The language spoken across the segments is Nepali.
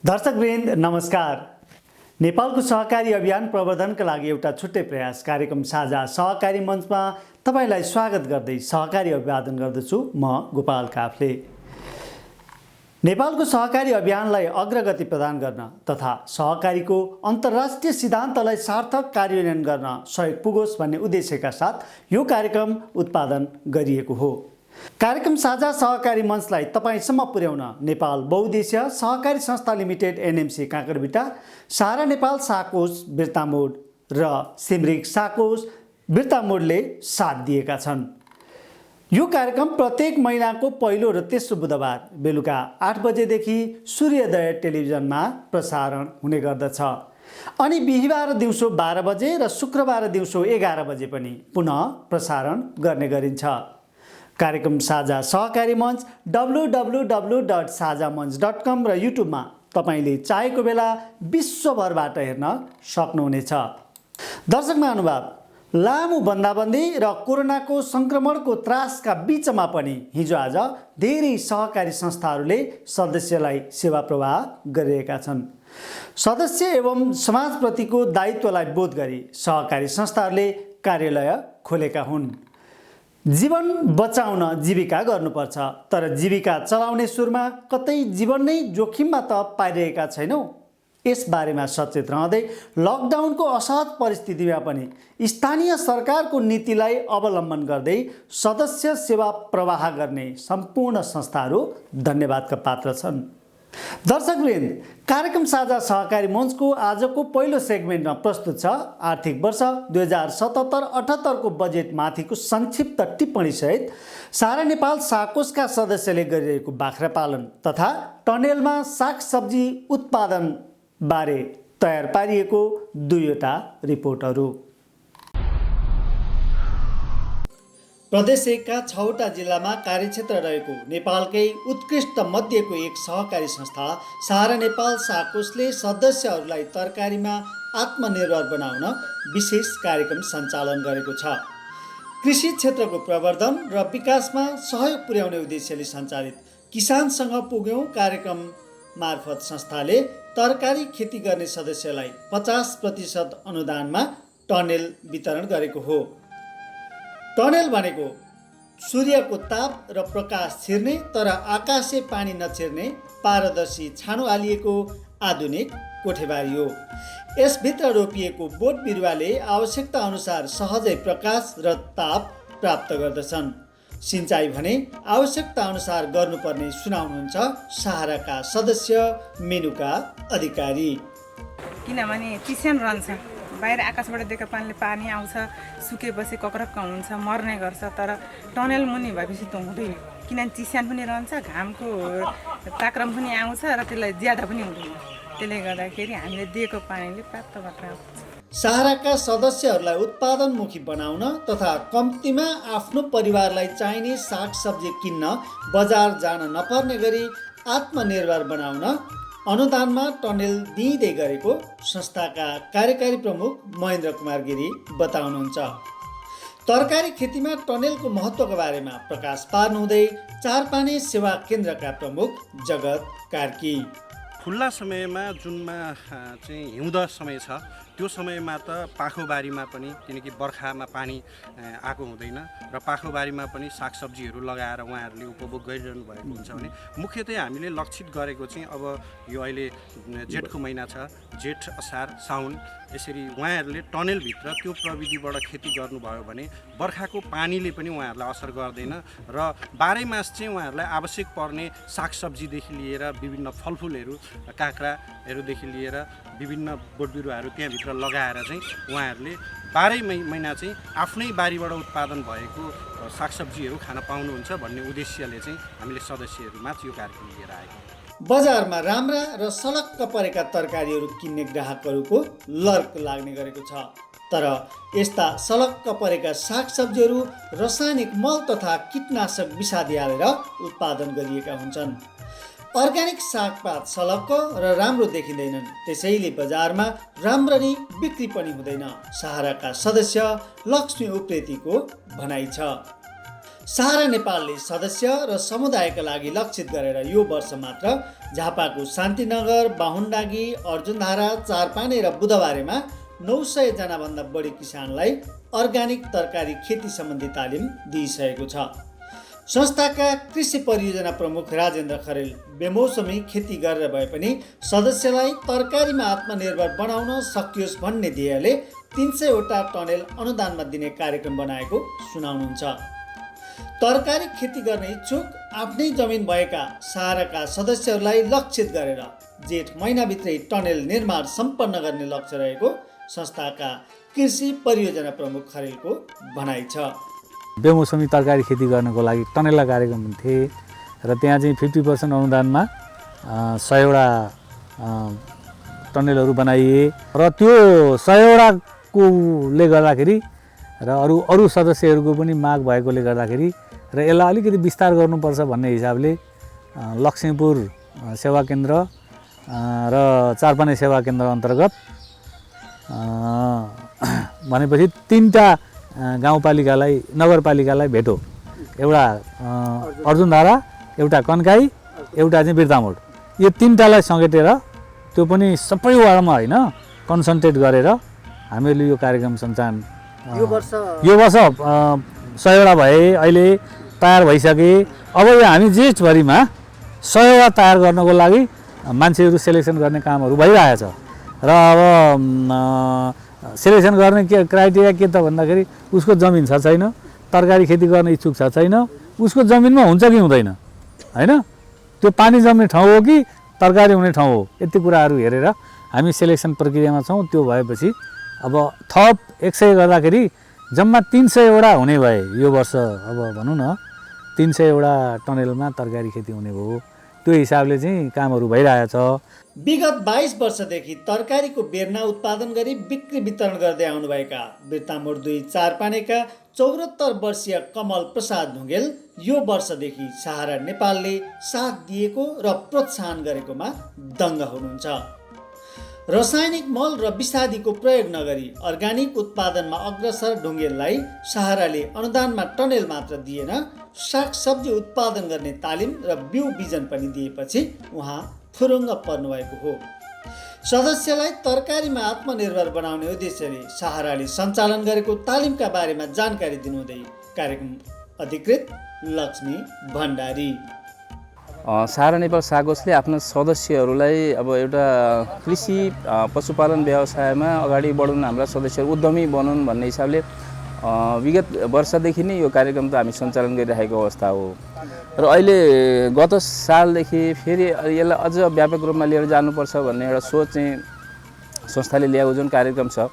दर्शकवृन्द नमस्कार। नेपालको सहकारी अभियान प्रवर्धनका लागि एउटा छुट्टै प्रयास कार्यक्रम साझा सहकारी मञ्चमा तपाईलाई स्वागत गर्दै सहकारी अभिवादन गर्दछु। म गोपाल काफले। नेपालको सहकारी अभियानलाई अग्रगति प्रदान गर्न तथा सहकारीको अन्तर्राष्ट्रिय सिद्धान्तलाई सार्थक कार्यान्वयन गर्न सहयोग पुगोस् भन्ने उद्देश्यका साथ यो कार्यक्रम उत्पादन गरिएको हो। कार्यक्रम साझा सहकारी मञ्चलाई तपाईसम्म पुर्याउन नेपाल बहुउद्देश्य सहकारी संस्था लिमिटेड एनएमसी काँकरभिट्टा, सारा नेपाल साकोस बिर्तामोड र सिमरिक साकोस बिर्तामोडले साथ दिएका छन्। यो कार्यक्रम प्रत्येक महिनाको पहिलो र तेस्रो बुधबार बेलुका 8 बजेदेखि सूर्योदय टेलिभिजनमा प्रसारण हुने गर्दछ अनि बिहीबार दिउँसो 12 बजे र शुक्रबार दिउँसो 11 बजे पनि पुनः प्रसारण गर्ने गरिन्छ। कार्यक्रम साझा सहकारी मञ्च www.sajamanch.com र युट्युबमा तपाईले चाहेको बेला विश्वभरबाट हेर्न सक्नुहुनेछ। दर्शक महानुभाव, लामो बन्दाबन्दी र कोरोनाको संक्रमणको त्रासका बीचमा पनि हिजोआज धेरै सहकारी संस्थाहरूले सदस्यलाई सेवा प्रवाह गरिरहेका छन्। सदस्य एवं समाजप्रतिको दायित्वलाई बोध गरी सहकारी संस्थाहरूले कार्यालय खोलेका हुन्। जीवन बचाउन जीविका गर्नुपर्छ, तर जीविका चलाउने सुरमा कतै जीवन नै जोखिममा त पाइरहेका छैनौँ। यस बारेमा सचेत रहँदै लकडाउनको असहज परिस्थितिमा पनि स्थानीय सरकारको नीतिलाई अवलम्बन गर्दै सदस्य सेवा प्रवाह गर्ने सम्पूर्ण संस्थाहरू धन्यवादका पात्र छन्। दर्शकवृन्द, कार्यक्रम साझा सहकारी मञ्चको आजको पहिलो सेगमेन्टमा प्रस्तुत छ आर्थिक वर्ष 2077-78 को बजेट माथिको संक्षिप्त टिप्पणी सहित सारा नेपाल साकोसका सदस्यले गरिरहेको बाख्रा पालन तथा टनेलमा सागसब्जी उत्पादन बारे तयार पारिएको दुईवटा रिपोर्टहरू। प्रदेश 1 का 6वटा जिल्लामा कार्यक्षेत्र रहेको नेपालकै उत्कृष्ट मध्येको एक सहकारी संस्था सारा नेपाल साकोसले सदस्यहरूलाई तरकारीमा आत्मनिर्भर बनाउन विशेष कार्यक्रम सञ्चालन गरेको छ। कृषि क्षेत्रको प्रवर्धन र विकासमा सहयोग पुर्याउने उद्देश्यले सञ्चालित किसानसँग पुग्यौं कार्यक्रम मार्फत संस्थाले तरकारी खेती गर्ने सदस्यलाई 50% अनुदानमा टनेल वितरण गरेको हो। टनेल भनेको सूर्यको ताप र प्रकाश छिर्ने तर आकाशे पानी नछिर्ने पारदर्शी छानो हालिएको आधुनिक कोठेबारी हो। यसभित्र रोपिएको बोट बिरुवाले आवश्यकता अनुसार सहजै प्रकाश र ताप प्राप्त गर्दछन्। सिँचाइ भने आवश्यकता अनुसार गर्नुपर्ने सुनाउनुहुन्छ सहाराका सदस्य मेनुका अधिकारी। किनभने चिस्यान रहन्छ, बाहिर आकाशबाट दिएको पानी आउँछ, सुकेपछि कक्रक्क हुन्छ, मर्ने गर्छ, तर टनेल मुनि भएपछि त हुँदैन। किनभने चिस्यान पनि रहन्छ, घामको ताक्रम पनि आउँछ र त्यसलाई ज्यादा पनि हुँदैन। त्यसले गर्दाखेरि हामीले दिएको पानीले प्राप्त गरेर सहाराका सदस्यहरूलाई उत्पादनमुखी बनाउन तथा कम्तीमा आफ्नो परिवारलाई चाहिने सागसब्जी किन्न बजार जान नपर्ने गरी आत्मनिर्भर बनाउन अनुदानमा टनेल दिँदै गरेको संस्थाका कार्यकारी प्रमुख महेन्द्र कुमार गिरी बताउनुहुन्छ। तरकारी खेतीमा टनेलको महत्त्वको बारेमा प्रकाश पार्नुहुँदै चारपाने सेवा केन्द्रका प्रमुख जगत कार्की। खुल्ला समयमा जुनमा चाहिँ हिउँद समय छ, त्यो समयमा त पाखोबारीमा पनि, किनकि बर्खामा पानी आएको हुँदैन र पाखोबारीमा पनि सागसब्जीहरू लगाएर उहाँहरूले उपभोग गरिरहनु भएको हुन्छ भने मुख्यतया हामीले लक्षित गरेको चाहिँ अब यो अहिले जेठको महिना छ, जेठ असार साउन, यसरी उहाँहरूले टनेलभित्र त्यो प्रविधिबाट खेती गर्नुभयो भने बर्खाको पानीले पनि उहाँहरूलाई असर गर्दैन र बाह्रै मास चाहिँ उहाँहरूलाई आवश्यक पर्ने सागसब्जीदेखि लिएर विभिन्न फलफुलहरू, काँक्राहरूदेखि लिएर विभिन्न बोटबिरुवाहरू त्यहाँभित्र लगाएर चाहिँ उहाँहरूले 12 महिना चाहिँ आफ्नै बारीबाट उत्पादन भएको सागसब्जीहरू खान पाउनुहुन्छ भन्ने उद्देश्यले चाहिँ हामीले सदस्यहरूमा यो कार्यक्रम लिएर आएको। बजारमा राम्रा र सलक्क परेका तरकारीहरू किन्ने ग्राहकहरूको लर्क लाग्ने गरेको छ, तर यस्ता सलक्क परेका सागसब्जीहरू रासायनिक मल तथा कीटनाशक विषादी हालेर उत्पादन गरिएका हुन्छन्। अर्ग्यानिक सागपात सलक्क र राम्रो देखिँदैनन्, त्यसैले बजारमा राम्ररी बिक्री पनि हुँदैन। सहाराका सदस्य लक्ष्मी उप्रेतीको भनाइ छ। सहारा नेपालले सदस्य र समुदायका लागि लक्षित गरेर यो वर्ष मात्र झापाको शान्तिनगर, बाहुनडाँगी, अर्जुनधारा, चारपाने र बुधबारेमा 900 जनाभन्दा बढी किसानलाई अर्ग्यानिक तरकारी खेती सम्बन्धी तालिम दिइसकेको छ। संस्थाका कृषि परियोजना प्रमुख राजेन्द्र खरेल बेमौसमी खेती गरेर भए पनि सदस्यलाई तरकारीमा आत्मनिर्भर बनाउन सकियोस् भन्ने ध्येयले 300 वटा टनेल अनुदानमा दिने कार्यक्रम बनाएको सुनाउनुहुन्छ। तरकारी खेती गर्ने इच्छुक आफ्नै जमिन भएका सहाराका सदस्यहरूलाई लक्षित गरेर जेठ महिनाभित्रै टनेल निर्माण सम्पन्न गर्ने लक्ष्य रहेको संस्थाका कृषि परियोजना प्रमुख खरेलको भनाइ छ। बेमौसमी तरकारी खेती गर्नको लागि टनेलका कार्यक्रम थिए र त्यहाँ चाहिँ 50% अनुदानमा 100 वटा टनेलहरू बनाइए र त्यो 100 वटाकोले गर्दाखेरि र अरू सदस्यहरूको पनि माग भएकोले गर्दाखेरि र यसलाई अलिकति विस्तार गर्नुपर्छ भन्ने हिसाबले लक्ष्मीपुर सेवा केन्द्र र चारपाने सेवा केन्द्र अन्तर्गत भनेपछि 3टा गाउँपालिकालाई नगरपालिकालाई भेटो, एउटा अर्जुनधारा, एउटा कन्काई, एउटा चाहिँ बिर्तामोड, यो 3टालाई समेटेर त्यो पनि सबै वार्डमा होइन कन्सन्ट्रेट गरेर हामीले यो कार्यक्रम सञ्चालन यो वर्ष 100 वटा भए, अहिले तयार भइसके। अब यो हामी जेठभरिमा 100 वटा तयार गर्नको लागि मान्छेहरू सेलेक्सन गर्ने कामहरू भइरहेछ र अब सेलेक्सन गर्ने के क्राइटेरिया के त भन्दाखेरि उसको जमिन छ छैन, तरकारी खेती गर्ने इच्छुक छ छैन, उसको जमिनमा हुन्छ कि हुँदैन, होइन, त्यो पानी जम्ने ठाउँ हो कि तरकारी हुने ठाउँ हो, यति कुराहरू हेरेर हामी सेलेक्सन प्रक्रियामा छौँ। त्यो भएपछि अब थप 100 गर्दाखेरि जम्मा 300 वटा हुने भए यो वर्ष, अब भनौँ न 300 वटा टनेलमा तरकारी खेती हुने भयो। त्यो हिसाबले चाहिँ कामहरू भइरहेछ। विगत 22 वर्षदेखि तरकारीको बेर्ना उत्पादन गरी बिक्री वितरण गर्दै आउनुभएका बिर्तामोड 2 चारपानेका 74 वर्षीय कमल प्रसाद ढुङ्गेल यो वर्षदेखि सहारा नेपालले साथ दिएको र प्रोत्साहन गरेकोमा दङ्ग हुनुहुन्छ। रासायनिक मल र विषादीको प्रयोग नगरी अर्ग्यानिक उत्पादनमा अग्रसर ढुङ्गेललाई सहाराले अनुदानमा टनेल मात्र दिएन, सागसब्जी उत्पादन गर्ने तालिम र बिउ बिजन पनि दिएपछि उहाँ फुरुङ्ग पर्नुभएको हो। सदस्यलाई तरकारीमा आत्मनिर्भर बनाउने उद्देश्यले सहाराले सञ्चालन गरेको तालिमका बारेमा जानकारी दिनुहुँदै कार्यक्रम अधिकृत लक्ष्मी भण्डारी सहारा नेपाल सागोसले आफ्ना सदस्यहरूलाई अब एउटा कृषि पशुपालन व्यवसायमा अगाडि बढाउन हाम्रा सदस्यहरू उद्यमी बनुन् भन्ने हिसाबले विगत वर्षदेखि नै यो कार्यक्रम त हामी सञ्चालन गरिरहेको अवस्था हो र अहिले गत सालदेखि फेरि यसलाई अझ व्यापक रूपमा लिएर जानुपर्छ भन्ने एउटा सोच चाहिँ संस्थाले ल्याएको जुन कार्यक्रम छ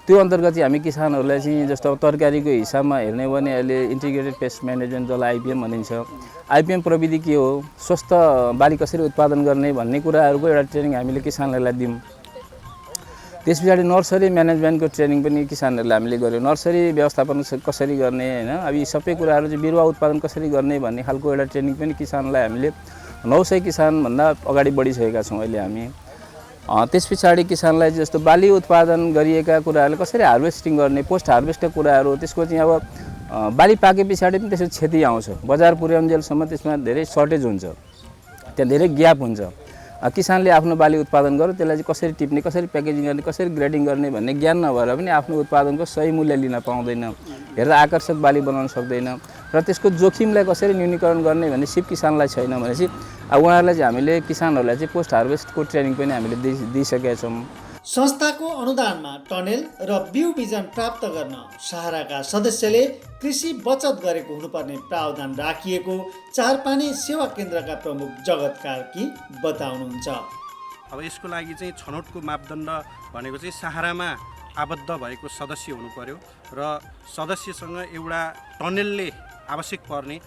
त्यो अन्तर्गत चाहिँ हामी किसानहरूलाई चाहिँ जस्तो अब तरकारीको हिसाबमा हेर्ने हो भने अहिले इन्टिग्रेटेड पेस्ट म्यानेजमेन्ट जसलाई आइपिएम भनिन्छ, आइपिएम प्रविधि के हो, स्वस्थ बाली कसरी उत्पादन गर्ने भन्ने कुराहरूको एउटा ट्रेनिङ हामीले किसानहरूलाई दियौँ। त्यस पछाडि नर्सरी म्यानेजमेन्टको ट्रेनिङ पनि किसानहरूलाई हामीले गऱ्यौँ। नर्सरी व्यवस्थापन कसरी गर्ने, होइन, अब यी सबै कुराहरू चाहिँ बिरुवा उत्पादन कसरी गर्ने भन्ने खालको एउटा ट्रेनिङ पनि किसानलाई हामीले 900 किसानभन्दा अगाडि बढिसकेका छौँ अहिले हामी। त्यस पछाडि किसानलाई जस्तो बाली उत्पादन गरिएका कुराहरूले कसरी हार्भेस्टिङ गर्ने, पोस्ट हार्भेस्टका कुराहरू, त्यसको चाहिँ अब बाली पाके पछाडि पनि त्यसको क्षति आउँछ, बजार पुर्याउन्जेलसम्म त्यसमा धेरै सर्टेज हुन्छ, त्यहाँ धेरै ग्याप हुन्छ। किसानले आफ्नो बाली उत्पादन गर्यो त्यसलाई चाहिँ कसरी टिप्ने, कसरी प्याकेजिङ गर्ने, कसरी ग्रेडिङ गर्ने भन्ने ज्ञान नभएर पनि आफ्नो उत्पादनको सही मूल्य लिन पाउँदैन, हेर्दा आकर्षक बाली बनाउन सक्दैन र त्यसको जोखिमलाई कसरी न्यूनीकरण गर्ने भन्ने सिप किसानलाई छैन भनेपछि उहाँहरूलाई चाहिँ हामीले किसानहरूलाई चाहिँ पोस्ट हार्भेस्टको ट्रेनिङ पनि हामीले दिइसकेका छौँ। संस्थाको अनुदानमा टनेल र बिउ बिजन प्राप्त गर्न सहाराका सदस्यले कृषि बचत गरेको हुनुपर्ने प्रावधान राखिएको चारपाने सेवा केन्द्रका प्रमुख जगत कार्की बताउनुहुन्छ। अब यसको लागि चाहिँ छनौटको मापदण्ड भनेको चाहिँ सहारामा आबद्ध भएको सदस्य हुनु पर्यो र सदस्यसँग एउटा टनेलले आवश्यक पर्ने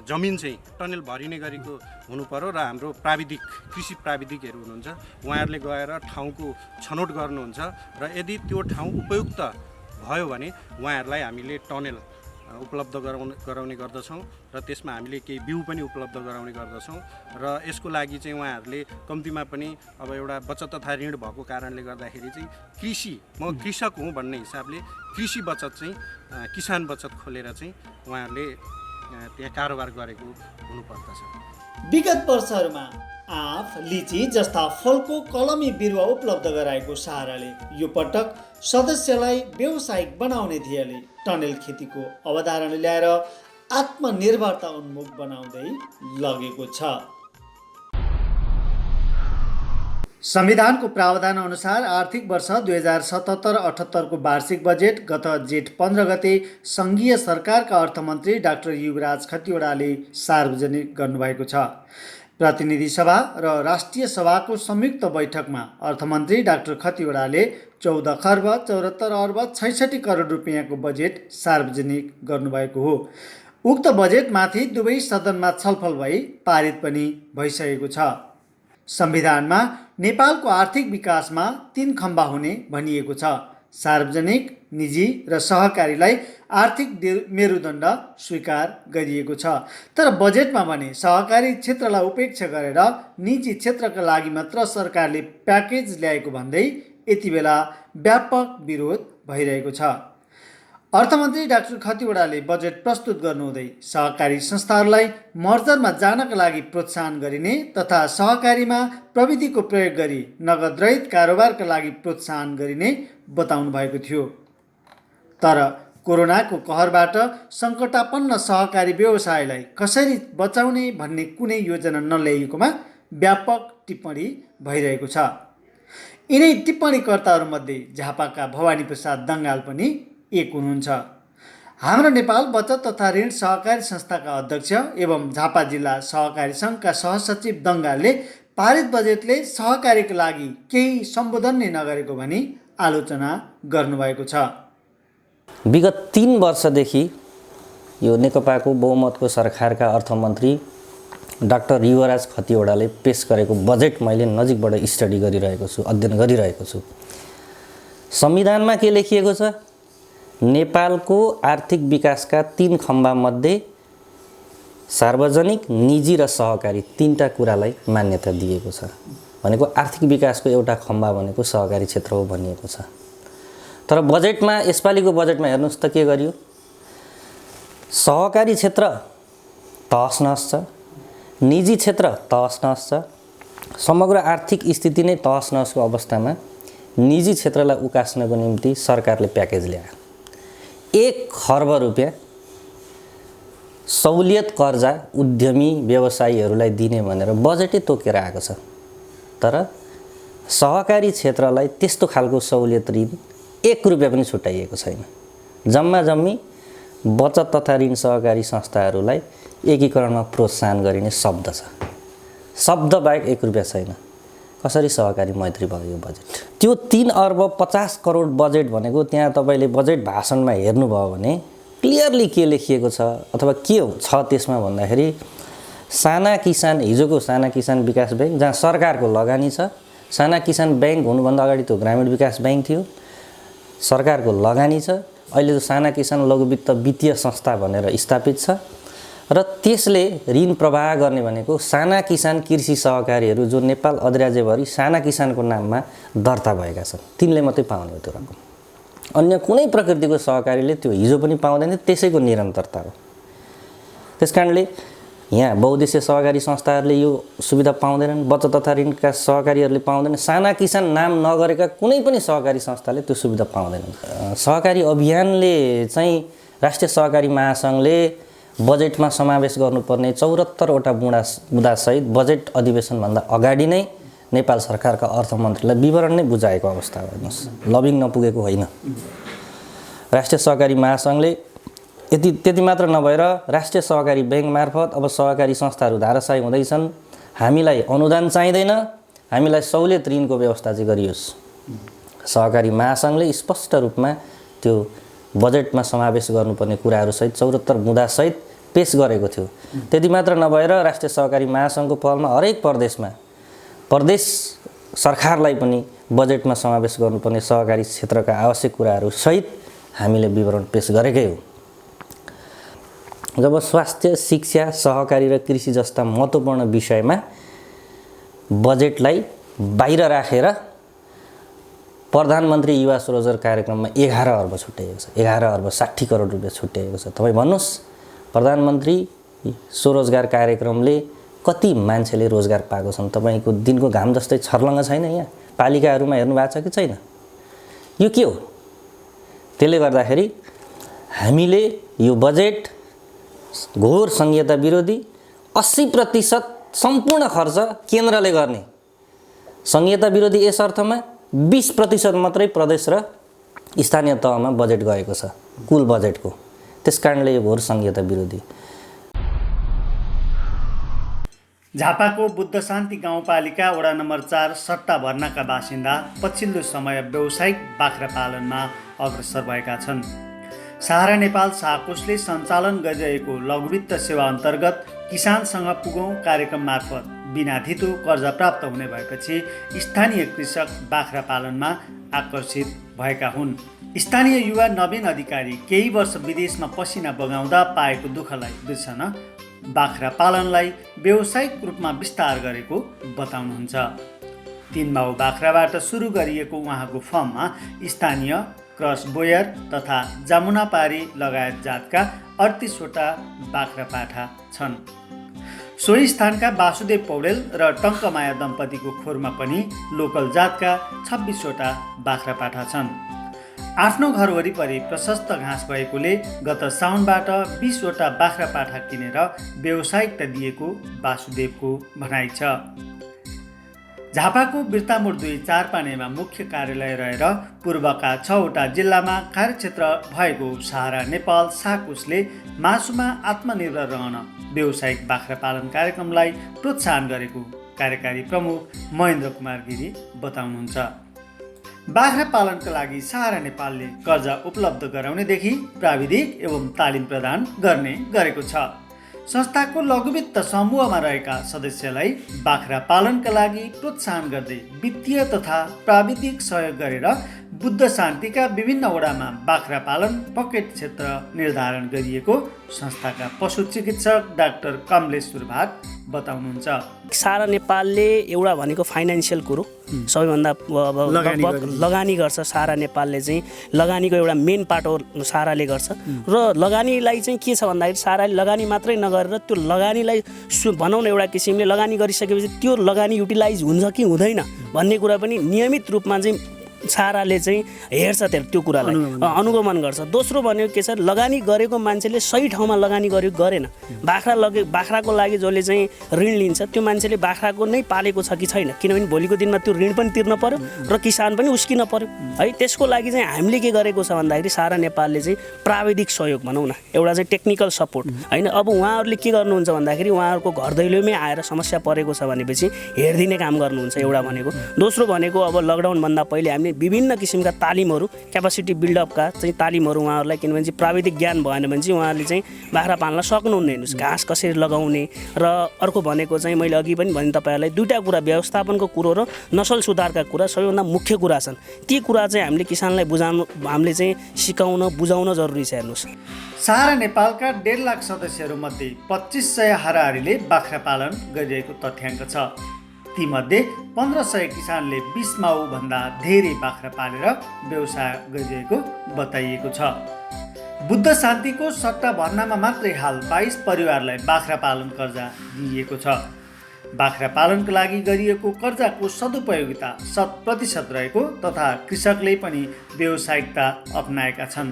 जमिन चाहिँ टनेल भरिने गरेको हुनु पर्यो र हाम्रो प्राविधिक कृषि प्राविधिकहरू हुनुहुन्छ, उहाँहरूले गएर ठाउँको छनौट गर्नुहुन्छ र यदि त्यो ठाउँ उपयुक्त भयो भने उहाँहरूलाई हामीले टनेल उपलब्ध गराउने गर्दछौँ र त्यसमा हामीले केही बिउ पनि उपलब्ध गराउने गर्दछौँ र यसको लागि चाहिँ उहाँहरूले कम्तीमा पनि अब एउटा बचत तथा ऋण भएको कारणले गर्दाखेरि चाहिँ म कृषक हुँ भन्ने हिसाबले कृषि बचत चाहिँ किसान बचत खोलेर चाहिँ उहाँहरूले त्यहाँ कारोबार गरेको हुनुपर्दछ। विगत वर्षहरूमा आँप, लिची जस्ता फलको कलमी बिरुवा उपलब्ध गराएको सहाराले यो पटक सदस्यलाई व्यावसायिक बनाउने ध्येयले टनेल खेतीको अवधारणा ल्याएर आत्मनिर्भरता उन्मुख बनाउँदै लगेको छ। संविधानको प्रावधान अनुसार आर्थिक वर्ष 2077-78 को वार्षिक बजेट गत जेठ 15 गते सङ्घीय सरकारका अर्थमन्त्री डाक्टर युवराज खतिवडाले सार्वजनिक गर्नुभएको छ। प्रतिनिधि सभा र राष्ट्रिय सभाको संयुक्त बैठकमा अर्थमन्त्री डाक्टर खतिवडाले 14 खर्ब 74 अर्ब 66 करोड रुपियाँको बजेट सार्वजनिक गर्नुभएको हो। उक्त बजेटमाथि दुवै सदनमा छलफल भई पारित पनि भइसकेको छ। संविधानमा नेपालको आर्थिक विकासमा 3 खम्बा हुने भनिएको छ। सार्वजनिक, निजी र सहकारीलाई आर्थिक मेरुदण्ड स्वीकार गरिएको छ। तर बजेटमा भने सहकारी क्षेत्रलाई उपेक्षा गरेर निजी क्षेत्रका लागि मात्र सरकारले प्याकेज ल्याएको भन्दै यति बेला व्यापक विरोध भइरहेको छ। अर्थमन्त्री डाक्टर खतिवडाले बजेट प्रस्तुत गर्नुहुँदै सहकारी संस्थाहरूलाई मर्जरमा जानका लागि प्रोत्साहन गरिने तथा सहकारीमा प्रविधिको प्रयोग गरी नगद रहित कारोबारका लागि प्रोत्साहन गरिने बताउनु भएको थियो। तर कोरोनाको कहरबाट सङ्कटापन्न सहकारी व्यवसायलाई कसरी बचाउने भन्ने कुनै योजना नल्याइएकोमा व्यापक टिप्पणी भइरहेको छ। यिनै टिप्पणीकर्ताहरूमध्ये झापाका भवानी प्रसाद दङ्गाल पनि एक हुनुहुन्छ। हाम्रो नेपाल बचत तथा ऋण सहकारी संस्थाका अध्यक्ष एवं झापा जिल्ला सहकारी सङ्घका सहसचिव दङ्गालले पारित बजेटले सहकारीका लागि केही सम्बोधन नै नगरेको भनी आलोचना गर्नुभएको छ। विगत 3 वर्षदेखि यो नेकपाको बहुमतको सरकारका अर्थमन्त्री डाक्टर युवराज खतिवडाले पेश गरेको बजेट मैले नजिकबाट स्टडी गरिरहेको छु, अध्ययन गरिरहेको छु। संविधानमा के लेखिएको छ? नेपालको आर्थिक विकासका 3 खम्बामध्ये सार्वजनिक, निजी र सहकारी 3टा कुरालाई मान्यता दिएको छ। भनेको आर्थिक विकासको एउटा खम्बा भनेको सहकारी क्षेत्र हो भनिएको छ। तर बजेटमा, यसपालिको बजेटमा हेर्नुहोस् त के गरियो? सहकारी क्षेत्र तहस नहस छ, निजी क्षेत्र तहस नहस छ। समग्र आर्थिक स्थिति नै तहस नहसको अवस्थामा निजी क्षेत्रलाई उकास्नको निम्ति सरकारले प्याकेज ल्यायो। 1 खर्ब रुपियाँ सहुलियत कर्जा उद्यमी व्यवसायीहरूलाई दिने भनेर बजेटै तोकेर आएको छ। तर सहकारी क्षेत्रलाई त्यस्तो खालको सहुलियत ऋण 1 रुपियाँ पनि छुट्याइएको छैन। जम्मा जम्मी बचत तथा ऋण सहकारी संस्थाहरूलाई एकीकरणमा प्रोत्साहन गरिने शब्द छ। शब्द बाहेक 1 रुपियाँ छैन। कसरी सहकारी मैत्री भयो यो बजेट? त्यो 3 अर्ब 50 करोड बजेट भनेको त्यहाँ तपाईँले बजेट भाषणमा हेर्नुभयो भने क्लियरली के लेखिएको छ अथवा के छ त्यसमा भन्दाखेरि साना किसान, हिजोको साना किसान विकास ब्याङ्क जहाँ सरकारको लगानी छ, साना किसान ब्याङ्क हुनुभन्दा अगाडि त्यो ग्रामीण विकास ब्याङ्क थियो, सरकारको लगानी छ। अहिले त साना किसान लघुवित्त वित्तीय संस्था भनेर स्थापित छ र त्यसले ऋण प्रवाह गर्ने भनेको साना किसान कृषि सहकारीहरू जो नेपाल अधिराज्यभरि साना किसानको नाममा दर्ता भएका छन् तिनले मात्रै पाउने हो त्यो रकम। अन्य कुनै प्रकृतिको सहकारीले त्यो हिजो पनि पाउँदैन, त्यसैको निरन्तरता हो। त्यसकारणले यहाँ बहुद्देश्य सहकारी संस्थाहरूले यो सुविधा पाउँदैनन्, बचत तथा ऋणका सहकारीहरूले पाउँदैनन्, साना किसान नाम नगरेका कुनै पनि सहकारी संस्थाले त्यो सुविधा पाउँदैनन्। सहकारी अभियानले चाहिँ राष्ट्रिय सहकारी महासङ्घले बजेटमा समावेश गर्नुपर्ने 74वटा मुद्दासहित बजेट अधिवेशनभन्दा अगाडि नै नेपाल सरकारका अर्थमन्त्रीलाई विवरण नै बुझाएको अवस्था हो। हेर्नुहोस्, लबिङ नपुगेको होइन। राष्ट्रिय सहकारी महासङ्घले त्यति मात्र नभएर राष्ट्रिय सहकारी ब्याङ्क मार्फत अब सहकारी संस्थाहरू धाराशायी हुँदैछन्, हामीलाई अनुदान चाहिँदैन, हामीलाई सहुलियत ऋणको व्यवस्था चाहिँ गरियोस्। सहकारी महासङ्घले स्पष्ट रूपमा त्यो बजेटमा समावेश गर्नुपर्ने कुराहरूसहित 74 मुद्दासहित पेश गरेको थियो। त्यति मात्र नभएर राष्ट्रिय सहकारी महासङ्घको पहलमा हरेक प्रदेश सरकारलाई पनि बजेटमा समावेश गर्नुपर्ने सहकारी क्षेत्रका आवश्यक कुराहरूसहित हामीले विवरण पेश गरेकै हो। जब स्वास्थ्य, शिक्षा, सहकारी र कृषि जस्ता महत्त्वपूर्ण विषयमा बजेटलाई बाहिर राखेर प्रधानमन्त्री युवा रोजगार कार्यक्रममा 11 अर्ब छुट्याइएको छ। 11 अर्ब 60 करोड रुपियाँ छुट्याइएको छ। तपाईँ भन्नुहोस्, प्रधानमन्त्री स्वरोजगार कार्यक्रमले कति मान्छेले रोजगार पाएको छन् तपाईँको दिनको घाम जस्तै छर्लङ्ग छैन यहाँ पालिकाहरूमा हेर्नु भएको छ कि छैन यो के हो त्यसले गर्दाखेरि हामीले यो बजेट घोर संहिता विरोधी 80% सम्पूर्ण खर्च केन्द्रले गर्ने संहिता विरोधी यस अर्थमा 20% मात्रै प्रदेश र स्थानीय तहमा बजेट गएको छ कुल बजेटको त्यसकारणले यो घोर संहिता विरोधी झापाको बुद्ध शान्ति गाउँपालिका वडा नम्बर 4 सट्टा भर्नाका बासिन्दा पछिल्लो समय व्यावसायिक बाख्रा पालनमा अग्रसर भएका छन्। सहारा नेपाल साकोसले सञ्चालन गरिरहेको लघुवित्त सेवा अन्तर्गत किसानसँग पुगौँ कार्यक्रम मार्फत बिना धितो कर्जा प्राप्त हुने भएपछि स्थानीय कृषक बाख्रा पालनमा आकर्षित भएका हुन्। स्थानीय युवा नवीन अधिकारी केही वर्ष विदेशमा पसिना बगाउँदा पाएको दुःखलाई बिर्सन बाख्रा पालनलाई व्यावसायिक रूपमा विस्तार गरेको बताउनुहुन्छ। 3 माउ बाख्राबाट सुरु गरिएको उहाँको फर्ममा स्थानीय क्रस बोयर तथा जामुनापारी लगायत जातका 38वटा बाख्रा पाठा छन्। सोही स्थानका वासुदेव पौडेल र टङ्कमाया दम्पतिको खोरमा पनि लोकल जातका 26वटा बाख्रा पाठा छन्। आफ्नो घर वरिपरि प्रशस्त घाँस भएकोले गत साउनबाट 20वटा बाख्रा पाठा किनेर व्यावसायिकता दिएको वासुदेवको भनाइ छ। झापाको बिर्तामोड 2 चारपानेमा मुख्य कार्यालय रहेर पूर्वका 6वटा जिल्लामा कार्यक्षेत्र भएको सहारा नेपाल साकुसले मासुमा आत्मनिर्भर रहन व्यावसायिक बाख्रा पालन कार्यक्रमलाई प्रोत्साहन गरेको कार्यकारी प्रमुख महेन्द्र कुमार गिरी बताउनुहुन्छ। बाख्रा पालनका लागि सहारा नेपालले कर्जा उपलब्ध गराउनेदेखि प्राविधिक एवं तालिम प्रदान गर्ने गरेको छ। संस्थाको लघुवित्त समूहमा रहेका सदस्यलाई बाख्रा पालनका लागि प्रोत्साहन गर्दै वित्तीय तथा प्राविधिक सहयोग गरेर बुद्ध शान्तिका विभिन्न वडामा बाख्रा पालन पकेट क्षेत्र निर्धारण गरिएको संस्थाका पशु चिकित्सक डाक्टर कमलेश्वर भाट बताउनुहुन्छ। सहारा नेपालले एउटा भनेको फाइनेन्सियल कुरो सबैभन्दा लगानी गर्छ। सहारा नेपालले चाहिँ लगानीको एउटा मेन पार्ट हो सहाराले गर्छ र लगानीलाई चाहिँ के छ भन्दाखेरि सहाराले लगानी मात्रै नगरेर त्यो लगानीलाई भनौँ न एउटा किसिमले लगानी गरिसकेपछि त्यो लगानी युटिलाइज हुन्छ कि हुँदैन भन्ने कुरा पनि नियमित रूपमा चाहिँ सहाराले चाहिँ हेर्छ त्यो कुरालाई अनुगमन गर्छ। दोस्रो भनेको के छ लगानी गरेको मान्छेले सही ठाउँमा लगानी गरेन बाख्राको लागि जसले चाहिँ ऋण लिन्छ त्यो मान्छेले बाख्राको नै पालेको छ कि छैन किनभने भोलिको दिनमा त्यो ऋण पनि तिर्न पर्यो र किसान पनि उस्किन पर्यो है। त्यसको लागि चाहिँ हामीले के गरेको छ भन्दाखेरि सहारा नेपालले चाहिँ प्राविधिक सहयोग भनौँ न एउटा चाहिँ टेक्निकल सपोर्ट होइन। अब उहाँहरूले के गर्नुहुन्छ भन्दाखेरि उहाँहरूको घर दैलोमै आएर समस्या परेको छ भनेपछि हेरिदिने काम गर्नुहुन्छ एउटा भनेको। दोस्रो भनेको अब लकडाउनभन्दा पहिले हामीले विभिन्न किसिमका तालिमहरू क्यापासिटी बिल्डअपका चाहिँ तालिमहरू उहाँहरूलाई किनभने चाहिँ प्राविधिक ज्ञान भएन भने चाहिँ उहाँहरूले चाहिँ बाख्रा पाल्न सक्नुहुन्न। हेर्नुहोस् घाँस कसरी लगाउने र अर्को भनेको चाहिँ मैले अघि पनि भने तपाईँहरूलाई दुईवटा कुरा व्यवस्थापनको कुरो र नसल सुधारका कुरा सबैभन्दा मुख्य कुरा छन्। ती कुरा चाहिँ हामीले किसानलाई हामीले चाहिँ सिकाउन बुझाउन जरुरी छ। हेर्नुहोस् सहारा नेपालका 1.5 लाख सदस्यहरूमध्ये 2500 हाराहारीले बाख्रा पालन गरिरहेको तथ्याङ्क छ। तीमध्ये 1500 किसानले 20 माउभन्दा धेरै बाख्रा पालेर व्यवसाय गरिरहेको बताइएको छ। बुद्ध शान्तिको सट्टा भर्नामा मात्रै हाल 22 परिवारलाई बाख्रा पालन कर्जा दिइएको छ। बाख्रा पालनका लागि गरिएको कर्जाको सदुपयोगिता 100% रहेको तथा कृषकले पनि व्यावसायिकता अपनाएका छन्।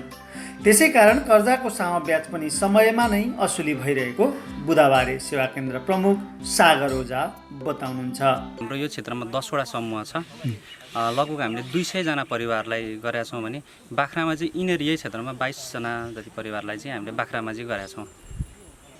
त्यसै कारण कर्जाको सानो ब्याज पनि समयमा नै असुली भइरहेको बुधबारे सेवा केन्द्र प्रमुख सागर ओझा बताउनुहुन्छ। हाम्रो यो क्षेत्रमा 10वटा समूह छ। लगभग हामीले 200 जना परिवारलाई गरेका छौँ भने बाख्रामा चाहिँ यिनीहरू यही क्षेत्रमा 22 जना जति परिवारलाई चाहिँ हामीले बाख्रामा चाहिँ गरेका छौँ।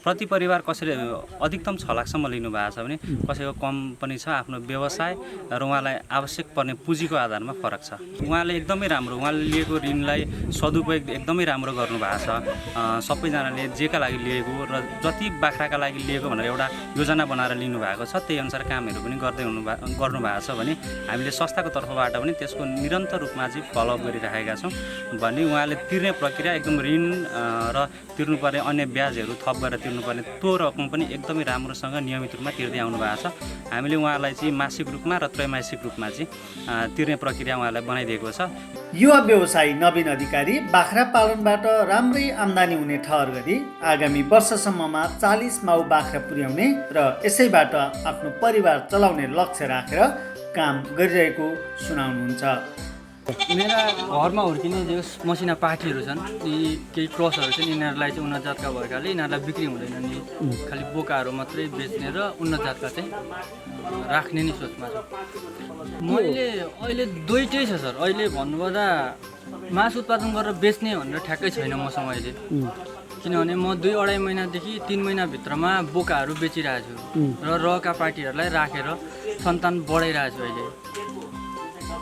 प्रति परिवार कसरी अधिकतम 6 लाखसम्म लिनु भएको छ भने कसैको कम पनि छ आफ्नो व्यवसाय र उहाँलाई आवश्यक पर्ने पुँजीको आधारमा फरक छ। उहाँले एकदमै राम्रो उहाँले लिएको ऋणलाई सदुपयोग एकदमै राम्रो गर्नुभएको छ। सबैजनाले जेका लागि लिएको र जति बाख्राका लागि लिएको भनेर एउटा योजना बनाएर लिनुभएको छ त्यही अनुसार कामहरू पनि गर्नुभएको छ भने हामीले संस्थाको तर्फबाट पनि त्यसको निरन्तर रूपमा चाहिँ फलोअप गरिराखेका छौँ भने उहाँले तिर्ने प्रक्रिया एकदम ऋण र तिर्नुपर्ने अन्य ब्याजहरू थप गरेर तिर्नुपर्ने त्यो रकम पनि एकदमै राम्रोसँग नियमित रूपमा तिर्दै आउनु भएको छ। हामीले उहाँहरूलाई चाहिँ मासिक रूपमा र त्रैमासिक रूपमा चाहिँ तिर्ने प्रक्रिया उहाँहरूलाई बनाइदिएको छ। युवा व्यवसायी नवीन अधिकारी बाख्रा पालनबाट राम्रै आम्दानी हुने ठहर गरी आगामी वर्षसम्ममा 40 माउ बाख्रा पुर्याउने र यसैबाट आफ्नो परिवार चलाउने लक्ष्य राखेर काम गरिरहेको सुनाउनुहुन्छ। मेरा घरमा हुर्किने जो मसिना पाठीहरू छन्, यी केही क्रसहरू छन्, यिनीहरूलाई चाहिँ उन्नत जातका भएकाले यिनीहरूलाई बिक्री हुँदैन नि, खालि बोकाहरू मात्रै बेच्ने र उन्नत जातका चाहिँ राख्ने नै सोचमा छ। मैले अहिले दुइटै छ सर। अहिले भन्नुपर्दा मासु उत्पादन गरेर बेच्ने भनेर ठ्याक्कै छैन मसँग अहिले, किनभने म 2-2.5 महिनादेखि 3 महिनाभित्रमा बोकाहरू बेचिरहेको छु र रहका पार्टीहरूलाई राखेर सन्तान बढाइरहेको छु अहिले।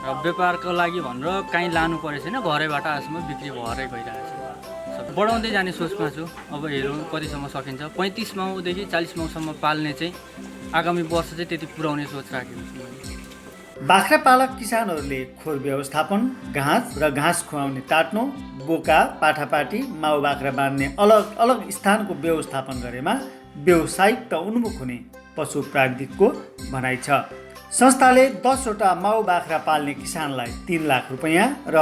र व्यापारको लागि भनेर कहीँ लानु परेको छैन, घरैबाट आजसम्म बिक्री भएरै गइरहेको छ। बढाउँदै जाने सोचमा छु। अब हेरौँ कतिसम्म सकिन्छ। 35 माउदेखि 40 माउसम्म पाल्ने चाहिँ आगामी वर्ष चाहिँ त्यति पुर्याउने सोच राखेको छु। बाख्रा पालक किसानहरूले खोर व्यवस्थापन, घाँस र घाँस खुवाउने टाट्नो, बोका, पाठापाटी, माउ बाख्रा बाँध्ने अलग अलग स्थानको व्यवस्थापन गरेमा व्यावसायिक त उन्मुख हुने पशु प्राविधिकको भनाइ छ। संस्थाले 10वटा माउ बाख्रा पाल्ने किसानलाई 3 लाख रुपैयाँ र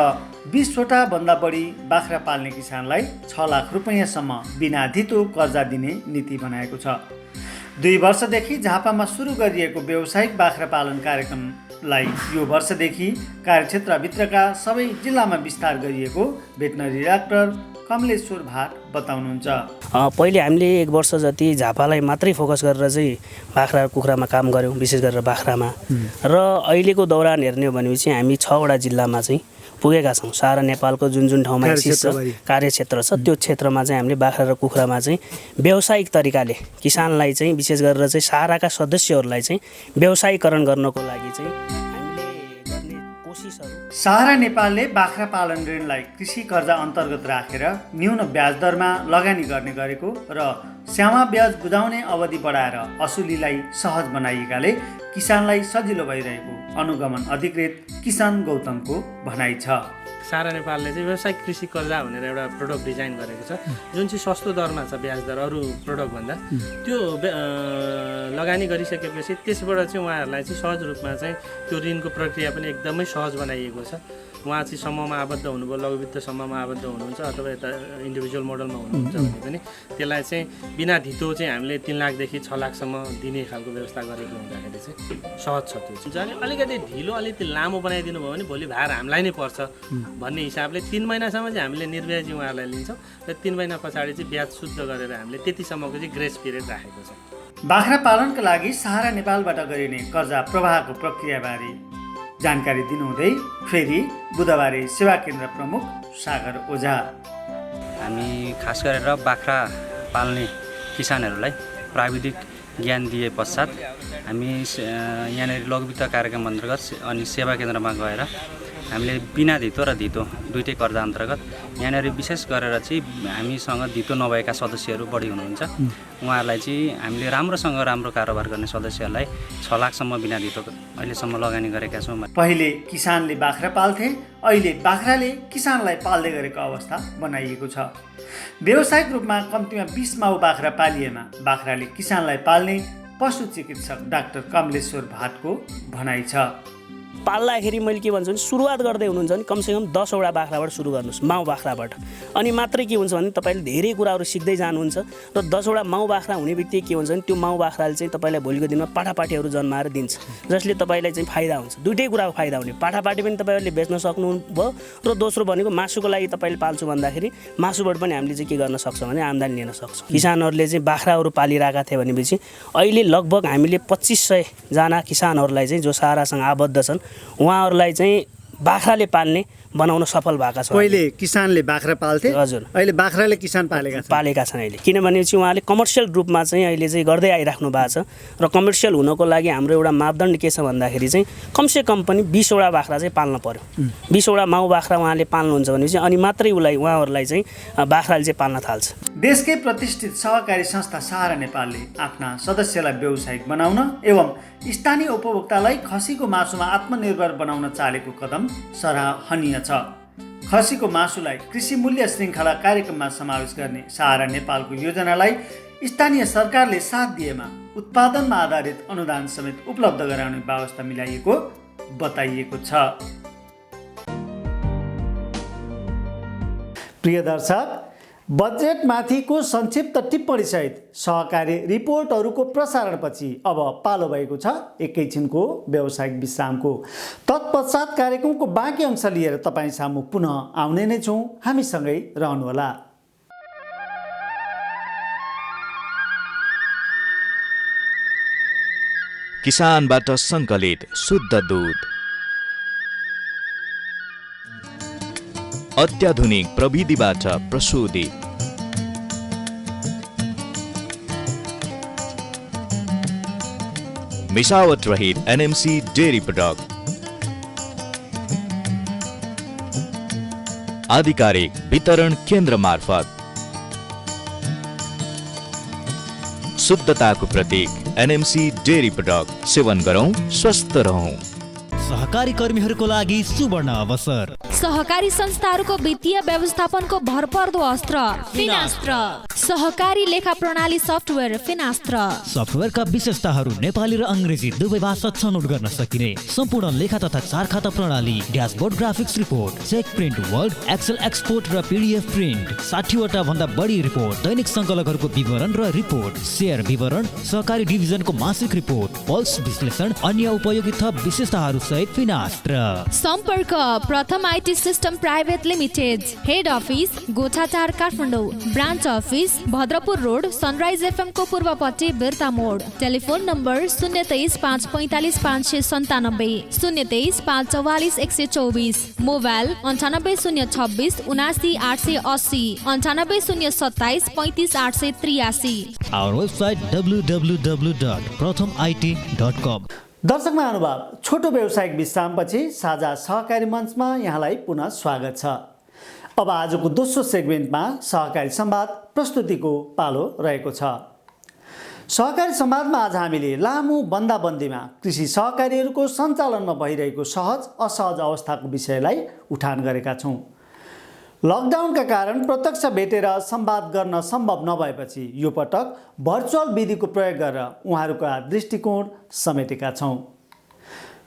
20वटा भन्दा बढी बाख्रा पाल्ने किसानलाई 6 लाख रुपैयाँसम्म बिना धितो कर्जा दिने नीति बनाएको छ। 2 वर्षदेखि झापामा सुरु गरिएको व्यावसायिक बाख्रा पालन कार्यक्रमलाई यो वर्षदेखि कार्यक्षेत्रभित्रका सबै जिल्लामा विस्तार गरिएको भेटनरी डाक्टर कमलेश्वर भाट बताउनुहुन्छ। पहिले हामीले 1 वर्ष जति झापालाई मात्रै फोकस गरेर चाहिँ बाख्रा कुखुरामा काम गऱ्यौँ, विशेष गरेर बाख्रामा। र अहिलेको दौरान हेर्ने हो भनेपछि हामी 6वटा जिल्लामा चाहिँ पुगेका छौँ। सारा नेपालको जुन जुन ठाउँमा कार्यक्षेत्र छ त्यो क्षेत्रमा चाहिँ हामीले बाख्रा र कुखुरामा चाहिँ व्यावसायिक तरिकाले किसानलाई चाहिँ विशेष गरेर चाहिँ साराका सदस्यहरूलाई चाहिँ व्यवसायीकरण गर्नको लागि चाहिँ हामीले गर्ने कोसिसहरू। सारा नेपालले बाख्रा पालन ऋणलाई कृषि कर्जा अन्तर्गत राखेर न्यून ब्याज दरमा लगानी गर्ने गरेको र श्यामा ब्याज बुझाउने अवधि बढाएर असुलीलाई सहज बनाइएकाले किसानलाई सजिलो भइरहेको अनुगमन अधिकृत किसान गौतमको भनाइ छ। सारा नेपालले चाहिँ व्यावसायिक कृषि कर्जा भनेर एउटा प्रोडक्ट डिजाइन गरेको छ, जुन चाहिँ सस्तो दरमा छ ब्याज दर अरू प्रोडक्टभन्दा। त्यो लगानी गरिसकेपछि त्यसबाट चाहिँ उहाँहरूलाई चाहिँ सहज रूपमा चाहिँ त्यो ऋणको प्रक्रिया पनि एकदमै सहज बनाइएको छ। उहाँ चाहिँ समूहमा आबद्ध हुनुभयो, लघुवित्त समूहमा आबद्ध हुनुहुन्छ अथवा यता इन्डिभिजुअल मोडलमा हुनुहुन्छ भने पनि त्यसलाई चाहिँ बिना धितो चाहिँ हामीले 3 लाखदेखि 6 लाखसम्म दिने खालको व्यवस्था गरेको हुँदाखेरि चाहिँ सहज छ। त्यो चाहिँ अलिकति ढिलो अलिकति लामो बनाइदिनु भयो भने भोलि भार हामीलाई नै पर्छ भन्ने हिसाबले 3 महिनासम्म चाहिँ हामीले निर्व्याजी उहाँहरूलाई लिन्छौँ र 3 महिना पछाडि चाहिँ ब्याज शुद्ध गरेर हामीले त्यतिसम्मको चाहिँ ग्रेस पिरियड राखेको छ। बाख्रा पालनका लागि सहारा नेपालबाट गरिने कर्जा प्रवाहको प्रक्रियाबारे जानकारी दिनुहुँदै फेरि बुधबारे सेवा केन्द्र प्रमुख सागर ओझा। हामी खास गरेर बाख्रा पाल्ने किसानहरूलाई प्राविधिक ज्ञान दिए पश्चात हामी यहाँनिर लघुवित्त कार्यक्रम अन्तर्गत अनि सेवा केन्द्रमा गएर हामीले बिना धितो र धितो दुइटै कर्जा अन्तर्गत यहाँनिर विशेष गरेर चाहिँ हामीसँग धितो नभएका सदस्यहरू बढी हुनुहुन्छ। उहाँहरूलाई चाहिँ हामीले राम्रोसँग राम्रो कारोबार गर्ने सदस्यहरूलाई 6 लाखसम्म बिना धितो अहिलेसम्म लगानी गरेका छौँ। पहिले किसानले बाख्रा पाल्थे, अहिले बाख्राले किसानलाई पाल्दै गरेको अवस्था बनाइएको छ। व्यावसायिक रूपमा कम्तीमा 20 माउ बाख्रा पालिएमा बाख्राले किसानलाई पाल्ने पशु चिकित्सक डाक्टर कमलेश्वर भाटको भनाइ छ। पाल्दाखेरि मैले के भन्छु भने सुरुवात गर्दै हुनुहुन्छ भने कमसेकम 10वटा बाख्राबाट सुरु गर्नुहोस्, माउ बाख्राबाट। अनि मात्रै के हुन्छ भने तपाईँले धेरै कुराहरू सिक्दै जानुहुन्छ र 10वटा माउ बाख्रा हुने बित्तिकै के हुन्छ भने त्यो माउ बाख्राले चाहिँ तपाईँलाई भोलिको दिनमा पाठापाटीहरू जन्माएर दिन्छ, जसले तपाईँलाई चाहिँ फाइदा हुन्छ। दुइटै कुराको फाइदा हुने, पाठापाटी पनि तपाईँहरूले बेच्न सक्नुभयो र दोस्रो भनेको मासुको लागि तपाईँले पाल्छु भन्दाखेरि मासुबाट पनि हामीले चाहिँ के गर्न सक्छौँ भने आम्दानी लिन सक्छौँ। किसानहरूले चाहिँ बाख्राहरू पालिरहेका थिए भनेपछि अहिले लगभग हामीले 2500 जना किसानहरूलाई चाहिँ जो सारासँग आबद्ध छन् उहाँहरूलाई चाहिँ बाख्राले पाल्ने बनाउन सफल भएका छन्। पहिले किसानले बाख्रा पाल्थे, हजुर, अहिले बाख्राले किसान पालेका छन् अहिले। किनभने चाहिँ उहाँले कमर्सियल रूपमा चाहिँ अहिले चाहिँ गर्दै आइराख्नु भएको छ र कमर्सियल हुनको लागि हाम्रो एउटा मापदण्ड के छ भन्दाखेरि चाहिँ कमसेकम पनि 20वटा बाख्रा चाहिँ पाल्न पर्यो। 20वटा माउ बाख्रा उहाँले पाल्नुहुन्छ भने चाहिँ अनि मात्रै उहाँहरूलाई चाहिँ बाख्राले चाहिँ पाल्न थाल्छ। देशकै प्रतिष्ठित सहकारी संस्था सहारा नेपालले आफ्ना सदस्यलाई व्यावसायिक बनाउन एवं स्थानीय उपभोक्तालाई खसीको मासुमा आत्मनिर्भर बनाउन चालेको कदम सराहनीय छ। खसीको मासुलाई कृषि मूल्य श्रृङ्खला कार्यक्रममा समावेश गर्ने सहारा नेपालको योजनालाई स्थानीय सरकारले साथ दिएमा उत्पादनमा आधारित अनुदान समेत उपलब्ध गराउने व्यवस्था मिलाइएको बताइएको छ। प्रिय दर्शक, बजेटमाथिको संक्षिप्त टिप्पणीसहित सहकारी रिपोर्टहरूको प्रसारणपछि अब पालो भएको छ एकैछिनको व्यावसायिक विश्रामको। तत्पश्चात कार्यक्रमको बाँकी अंश लिएर तपाईँ सामु पुनः आउने नै छौँ। हामीसँगै रहनुहोला। किसानबाट सङ्कलित शुद्ध दूध, अत्याधुनिक प्रविधिबाट प्रशोधित, मिसावट रहित एनएमसी डेयरी प्रोडक्ट, आधिकारिक वितरण केन्द्र मार्फत शुद्धताको प्रतीक एनएमसी डेयरी प्रोडक्ट सेवन गरौँ, स्वस्थ रहौँ। सहकारी कर्मीहरूको लागि सुवर्ण अवसर, सहकारी संस्थाहरूको वित्तीय व्यवस्थापनको भरपर्दो अस्त्र फिनास्त्र, सहकारी लेखा प्रणाली सफ्टवेयर फिनास्त्र। सफ्टवेयरका विशेषताहरू नेपाली र अङ्ग्रेजी दुवै भाषा छनौट गर्न सकिने सम्पूर्ण लेखा तथा चार खाता प्रणाली, dashboard, graphics report, check print, Word, Excel export र पीडीएफ प्रिन्ट, 60वटा भन्दा बढी रिपोर्ट, दैनिक सङ्कलकहरूको विवरण र रिपोर्ट, शेयर विवरण, सहकारी डिभिजनको मासिक रिपोर्ट, पल्स विश्लेषण, अन्य उपयोगी थप विशेषताहरू सहित फिनास्त्र। सम्पर्क Pratham IT system private limited, head office Gothatar Kathmandu, branch office Bhadrapur road, sunrise FM को पूर्वपट्टि Birta Mod. Telephone number 023 545 597, 023 544 124, mobile 98 026 79 880, 98 027 35 883। Our website www.prathamit.com। दर्शक महानुभाव, छोटो व्यावसायिक विश्रामपछि साझा सहकारी मञ्चमा यहाँलाई पुनः स्वागत छ। अब आजको दोस्रो सेगमेन्टमा सहकारी संवाद प्रस्तुतिको पालो रहेको छ। सहकारी संवादमा आज हामीले लामो बन्दाबन्दीमा कृषि सहकारीहरूको सञ्चालनमा भइरहेको सहज असहज अवस्थाको विषयलाई उठान गरेका छौँ। लकडाउनका कारण प्रत्यक्ष भेटेर संवाद गर्न सम्भव नभएपछि यो पटक भर्चुअल विधिको प्रयोग गरेर उहाँहरूका दृष्टिकोण समेटेका छौँ।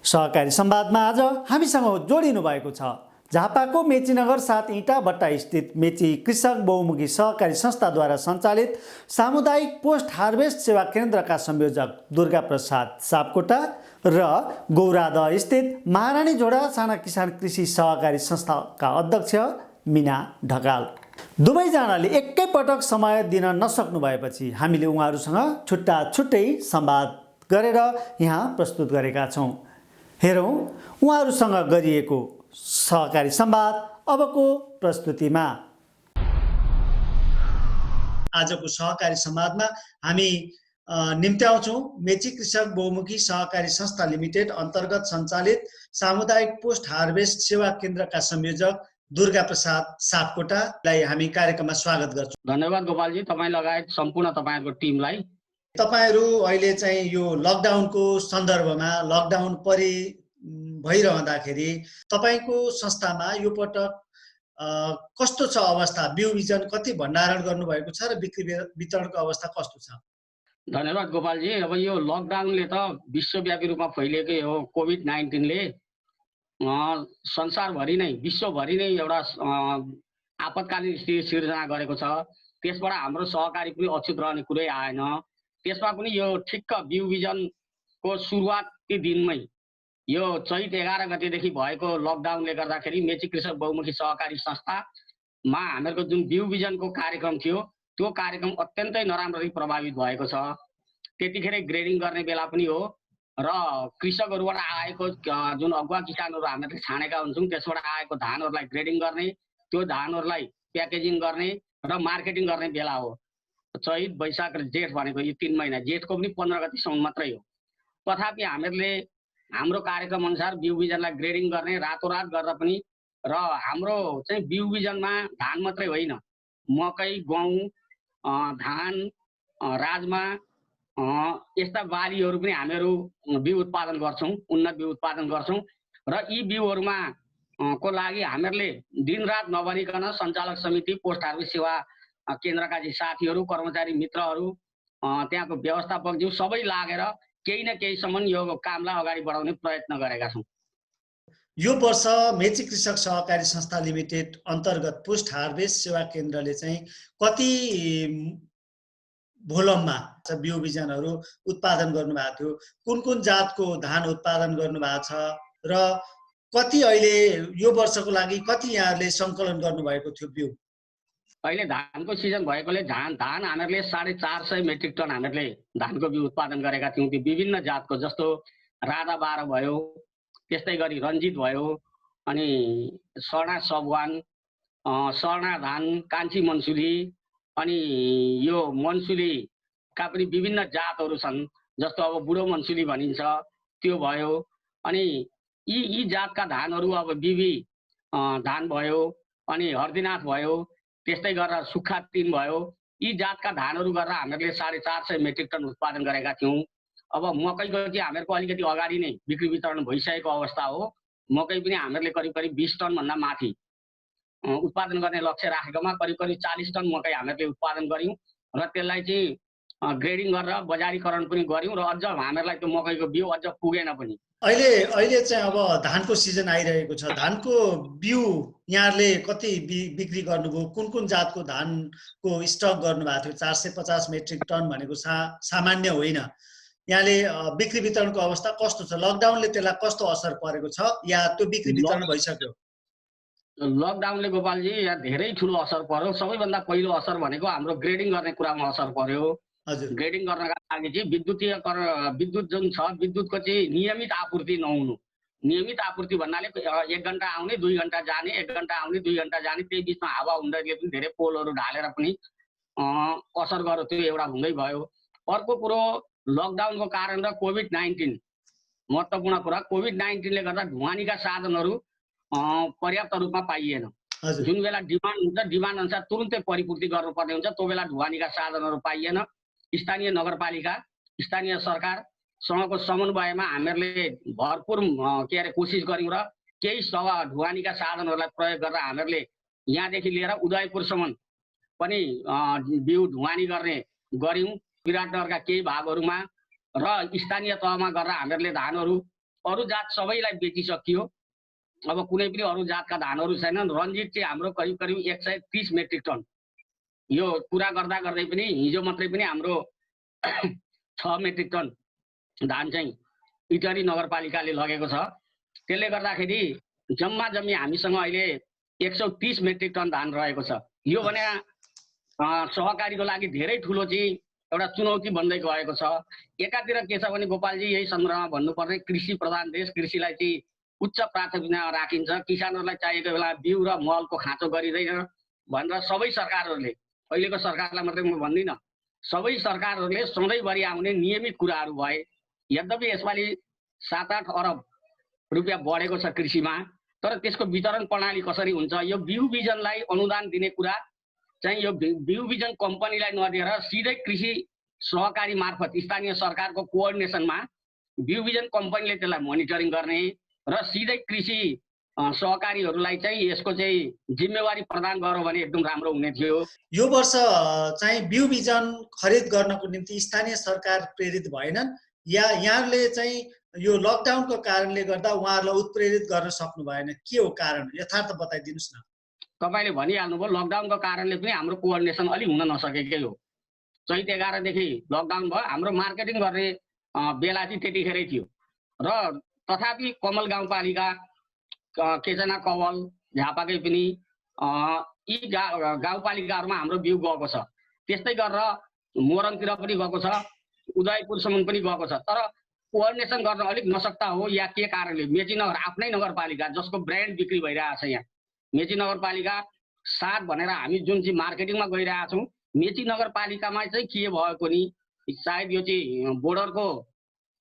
सहकारी संवादमा आज हामीसँग जोडिनु भएको छ झापाको मेचीनगर 7 इँटा भट्टा स्थित मेची कृषक बहुमुखी सहकारी संस्थाद्वारा सञ्चालित सामुदायिक पोस्ट हार्वेस्ट सेवा केन्द्रका संयोजक दुर्गा प्रसाद सापकोटा र गौरादह स्थित महारानी झोडा साना किसान कृषि सहकारी संस्थाका अध्यक्ष मीना ढकाल। दुवैजनाले एकैपटक समय दिन नसक्नु भएपछि हामीले उहाँहरूसँग छुट्टा छुट्टै संवाद गरेर यहाँ प्रस्तुत गरेका छौँ। हेरौँ उहाँहरूसँग गरिएको सहकारी संवाद अबको प्रस्तुतिमा। आजको सहकारी संवादमा हामी निम्त्याउँछौँ मेची कृषक बहुमुखी सहकारी संस्था लिमिटेड अन्तर्गत सञ्चालित सामुदायिक पोस्ट हार्वेस्ट सेवा केन्द्रका संयोजक दुर्गा प्रसाद सापकोटालाई हामी कार्यक्रममा स्वागत गर्छौँ। धन्यवाद गोपालजी, तपाईँ लगायत सम्पूर्ण तपाईँहरूको टिमलाई। तपाईहरू अहिले चाहिँ यो लकडाउनको सन्दर्भमा लकडाउन भइरहँदाखेरि तपाईँको संस्थामा यो पटक कस्तो छ अवस्था? बिउ बिजन कति भण्डारण गर्नुभएको छ र बिक्री वितरणको अवस्था कस्तो छ? धन्यवाद गोपालजी। अब यो लकडाउनले त विश्वव्यापी रूपमा फैलिएको यो कोभिड-19ले संसारभरि नै विश्वभरि नै एउटा आपतकालीन स्थिति सिर्जना गरेको छ। त्यसबाट हाम्रो सहकारी पनि अछुत रहने कुरै आएन। त्यसमा पनि यो ठिक्क बिउ बिजनको सुरुवाती दिनमै यो चैत 11 गतेदेखि भएको लकडाउनले गर्दाखेरि मेची कृषक बहुमुखी सहकारी संस्थामा हामीहरूको जुन बिउ बिजनको कार्यक्रम थियो त्यो कार्यक्रम अत्यन्तै नराम्ररी प्रभावित भएको छ। त्यतिखेर ग्रेडिङ गर्ने बेला पनि हो र कृषकहरूबाट आएको जुन अगुवा किसानहरू हामीले छानेका हुन्छौँ त्यसबाट आएको धानहरूलाई ग्रेडिङ गर्ने, त्यो धानहरूलाई प्याकेजिङ गर्ने र मार्केटिङ गर्ने बेला हो। चैत वैशाख र जेठ भनेको यो 3 महिना, जेठको पनि 15 गतिसम्म मात्रै हो। तथापि हामीहरूले हाम्रो कार्यक्रम अनुसार बिउ बिजनलाई ग्रेडिङ गर्ने रातोरात गर्दा पनि र हाम्रो चाहिँ बिउ बिजनमा धान मात्रै होइन, मकै, गहुँ, धान, राजमा यस्ता बालीहरू पनि हामीहरू बिउ उत्पादन गर्छौँ, उन्नत बिउ उत्पादन गर्छौँ र यी बिउहरूमा को लागि हामीहरूले दिनरात नभनिकन सञ्चालक समिति पोस्ट हार्वेस्ट सेवा केन्द्रका साथीहरू, कर्मचारी मित्रहरू त्यहाँको व्यवस्थापकज्यू सबै लागेर केही न केहीसम्म यो कामलाई अगाडि बढाउने प्रयत्न गरेका छौँ। यो वर्ष मेची कृषक सहकारी संस्था लिमिटेड अन्तर्गत पोस्ट हार्भेस्ट सेवा केन्द्रले चाहिँ कति भोलममा बिउ बिजनहरू उत्पादन गर्नुभएको थियो, कुन कुन जातको धान उत्पादन गर्नुभएको छ र कति अहिले यो वर्षको लागि कति यहाँहरूले सङ्कलन गर्नुभएको थियो बिउ? अहिले धानको सिजन भएकोले धान हामीहरूले 450 मेट्रिक टन हामीहरूले धानको बिउ उत्पादन गरेका थियौँ। त्यो विभिन्न जातको जस्तो राधा 12 भयो, त्यस्तै गरी रञ्जित भयो, अनि स्वर्णा सगवान, स्वर्णा धान, कान्छी मन्सुली, अनि यो मन्सुलीका पनि विभिन्न जातहरू छन्। जस्तो अब बुढो मन्सुली भनिन्छ त्यो भयो। अनि यी जातका धानहरू अब बिबी धान भयो, अनि हर्दीनाथ भयो, त्यस्तै गरेर सुक्खा 3 भयो। यी जातका धानहरू गरेर हामीहरूले 450 मेट्रिक टन उत्पादन गरेका थियौँ। अब मकैको चाहिँ हामीहरूको अलिकति अगाडि नै बिक्री वितरण भइसकेको अवस्था हो। मकै पनि हामीहरूले करिब 20 टनभन्दा माथि उत्पादन गर्ने लक्ष्य राखेकोमा करिब 40 टन मकै हामीहरूले उत्पादन गऱ्यौँ र त्यसलाई चाहिँ ग्रेडिङ गरेर बजारीकरण पनि गऱ्यौँ र अझ हामीहरूलाई त्यो मकैको बिउ अझ पुगेन पनि। अहिले चाहिँ अब धानको सिजन आइरहेको छ। धानको बिउ यहाँहरूले कति बिक्री गर्नुभयो? कुन कुन जातको धानको स्टक गर्नुभएको थियो? 450 मेट्रिक टन भनेको सामान्य होइन। यहाँले बिक्री वितरणको अवस्था कस्तो छ? लकडाउनले त्यसलाई कस्तो असर परेको छ या त्यो बिक्री वितरण भइसक्यो? लकडाउनले गोपालजी यहाँ धेरै ठुलो असर पर्यो। सबैभन्दा पहिलो असर भनेको हाम्रो ग्रेडिङ गर्ने कुरामा असर पर्यो। ग्रेडिङ गर्नका लागि चाहिँ विद्युत जुन छ, विद्युतको चाहिँ नियमित आपूर्ति नहुनु। नियमित आपूर्ति भन्नाले 1 घण्टा आउने 2 घण्टा जाने, 1 घण्टा आउने 2 घण्टा जाने, त्यही बिचमा हावा हुँदाले पनि धेरै पोलहरू ढालेर पनि असर गर्यो। त्यो एउटा हुँदै भयो। अर्को कुरो लकडाउनको कारण र कोभिड-19 महत्त्वपूर्ण कुरा। कोभिड-19ले गर्दा ढुवानीका साधनहरू पर्याप्त रूपमा पाइएन। जुन बेला डिमान्ड हुन्छ डिमान्ड अनुसार तुरुन्तै परिपूर्ति गर्नुपर्ने हुन्छ, त्यो बेला ढुवानीका साधनहरू पाइएन। स्थानीय नगरपालिका, स्थानीय सरकारसँगको समन्वयमा हामीहरूले भरपुर कोसिस गऱ्यौँ र केही ढुवानीका साधनहरूलाई प्रयोग गरेर हामीहरूले यहाँदेखि लिएर उदयपुरसम्म पनि बिउ ढुवानी गर्ने गऱ्यौँ। विराटनगरका केही भागहरूमा र स्थानीय तहमा गरेर हामीहरूले धानहरू अरू जात सबैलाई बेचिसकियो। अब कुनै पनि अरू जातका धानहरू छैनन्। रञ्जित चाहिँ हाम्रो करिब 130 मेट्रिक टन। यो कुरा गर्दा गर्दै पनि हिजो मात्रै पनि हाम्रो 6 मेट्रिक टन धान चाहिँ इटरी नगरपालिकाले लगेको छ। त्यसले गर्दाखेरि जम्मा हामीसँग अहिले 130 मेट्रिक टन धान रहेको छ। यो भने सहकारीको लागि धेरै ठुलो चाहिँ एउटा चुनौती बन्दै गएको छ। एकातिर के छ भने गोपालजी, यही सन्दर्भमा भन्नुपर्ने कृषि प्रधान देश, कृषिलाई चाहिँ उच्च प्राथमिकता राखिन्छ। किसानहरूलाई चाहिएको बेला बिउ र मलको खाँचो गरिँदैन भनेर सबै सरकारहरूले, अहिलेको सरकारलाई मात्रै म भन्दिनँ, सबै सरकारहरूले सधैँभरि आउने नियमित कुराहरू भए। यद्यपि यसपालि 7-8 अरब रुपियाँ बढेको छ कृषिमा, तर त्यसको वितरण प्रणाली कसरी हुन्छ? यो बिउ बिजनलाई अनुदान दिने कुरा चाहिँ यो बिउ बिजन कम्पनीलाई नदिएर सिधै कृषि सहकारी मार्फत स्थानीय सरकारको कोअर्डिनेसनमा बिउ बिजन कम्पनीले त्यसलाई मोनिटरिङ गर्ने र सिधै कृषि सहकारीहरूलाई चाहिँ यसको चाहिँ जिम्मेवारी प्रदान गर्यो भने एकदम राम्रो हुने थियो। यो वर्ष चाहिँ बिउ बिजन खरिद गर्नको निम्ति स्थानीय सरकार प्रेरित भएनन् या यहाँले चाहिँ यो लकडाउनको कारणले गर्दा उहाँहरूलाई उत्प्रेरित गर्न सक्नु भएन? के हो कारण? यथार्थ बताइदिनुस् न। तपाईँले भनिहाल्नुभयो, लकडाउनको कारणले पनि हाम्रो कोअर्डिनेसन अलि हुन नसकेकै हो। चैत 11 देखि लकडाउन भयो। हाम्रो मार्केटिङ गर्ने बेला चाहिँ त्यतिखेरै थियो र तथापि कमल गाउँपालिका, केचना, कवल, झापाकै पनि यी गाउँपालिकाहरूमा हाम्रो बिउ गएको छ। त्यस्तै गरेर मोरङतिर पनि गएको छ, उदयपुरसम्म पनि गएको छ। तर कोअर्डिनेसन गर्न अलिक नसक्ता हो या के कारणले? मेची नगर आफ्नै नगरपालिका जसको ब्रान्ड बिक्री भइरहेको छ यहाँ, मेची नगरपालिका 7 भनेर हामी जुन चाहिँ मार्केटिङमा गइरहेका छौँ, मेची नगरपालिकामा चाहिँ के भएको नि, सायद यो चाहिँ बोर्डरको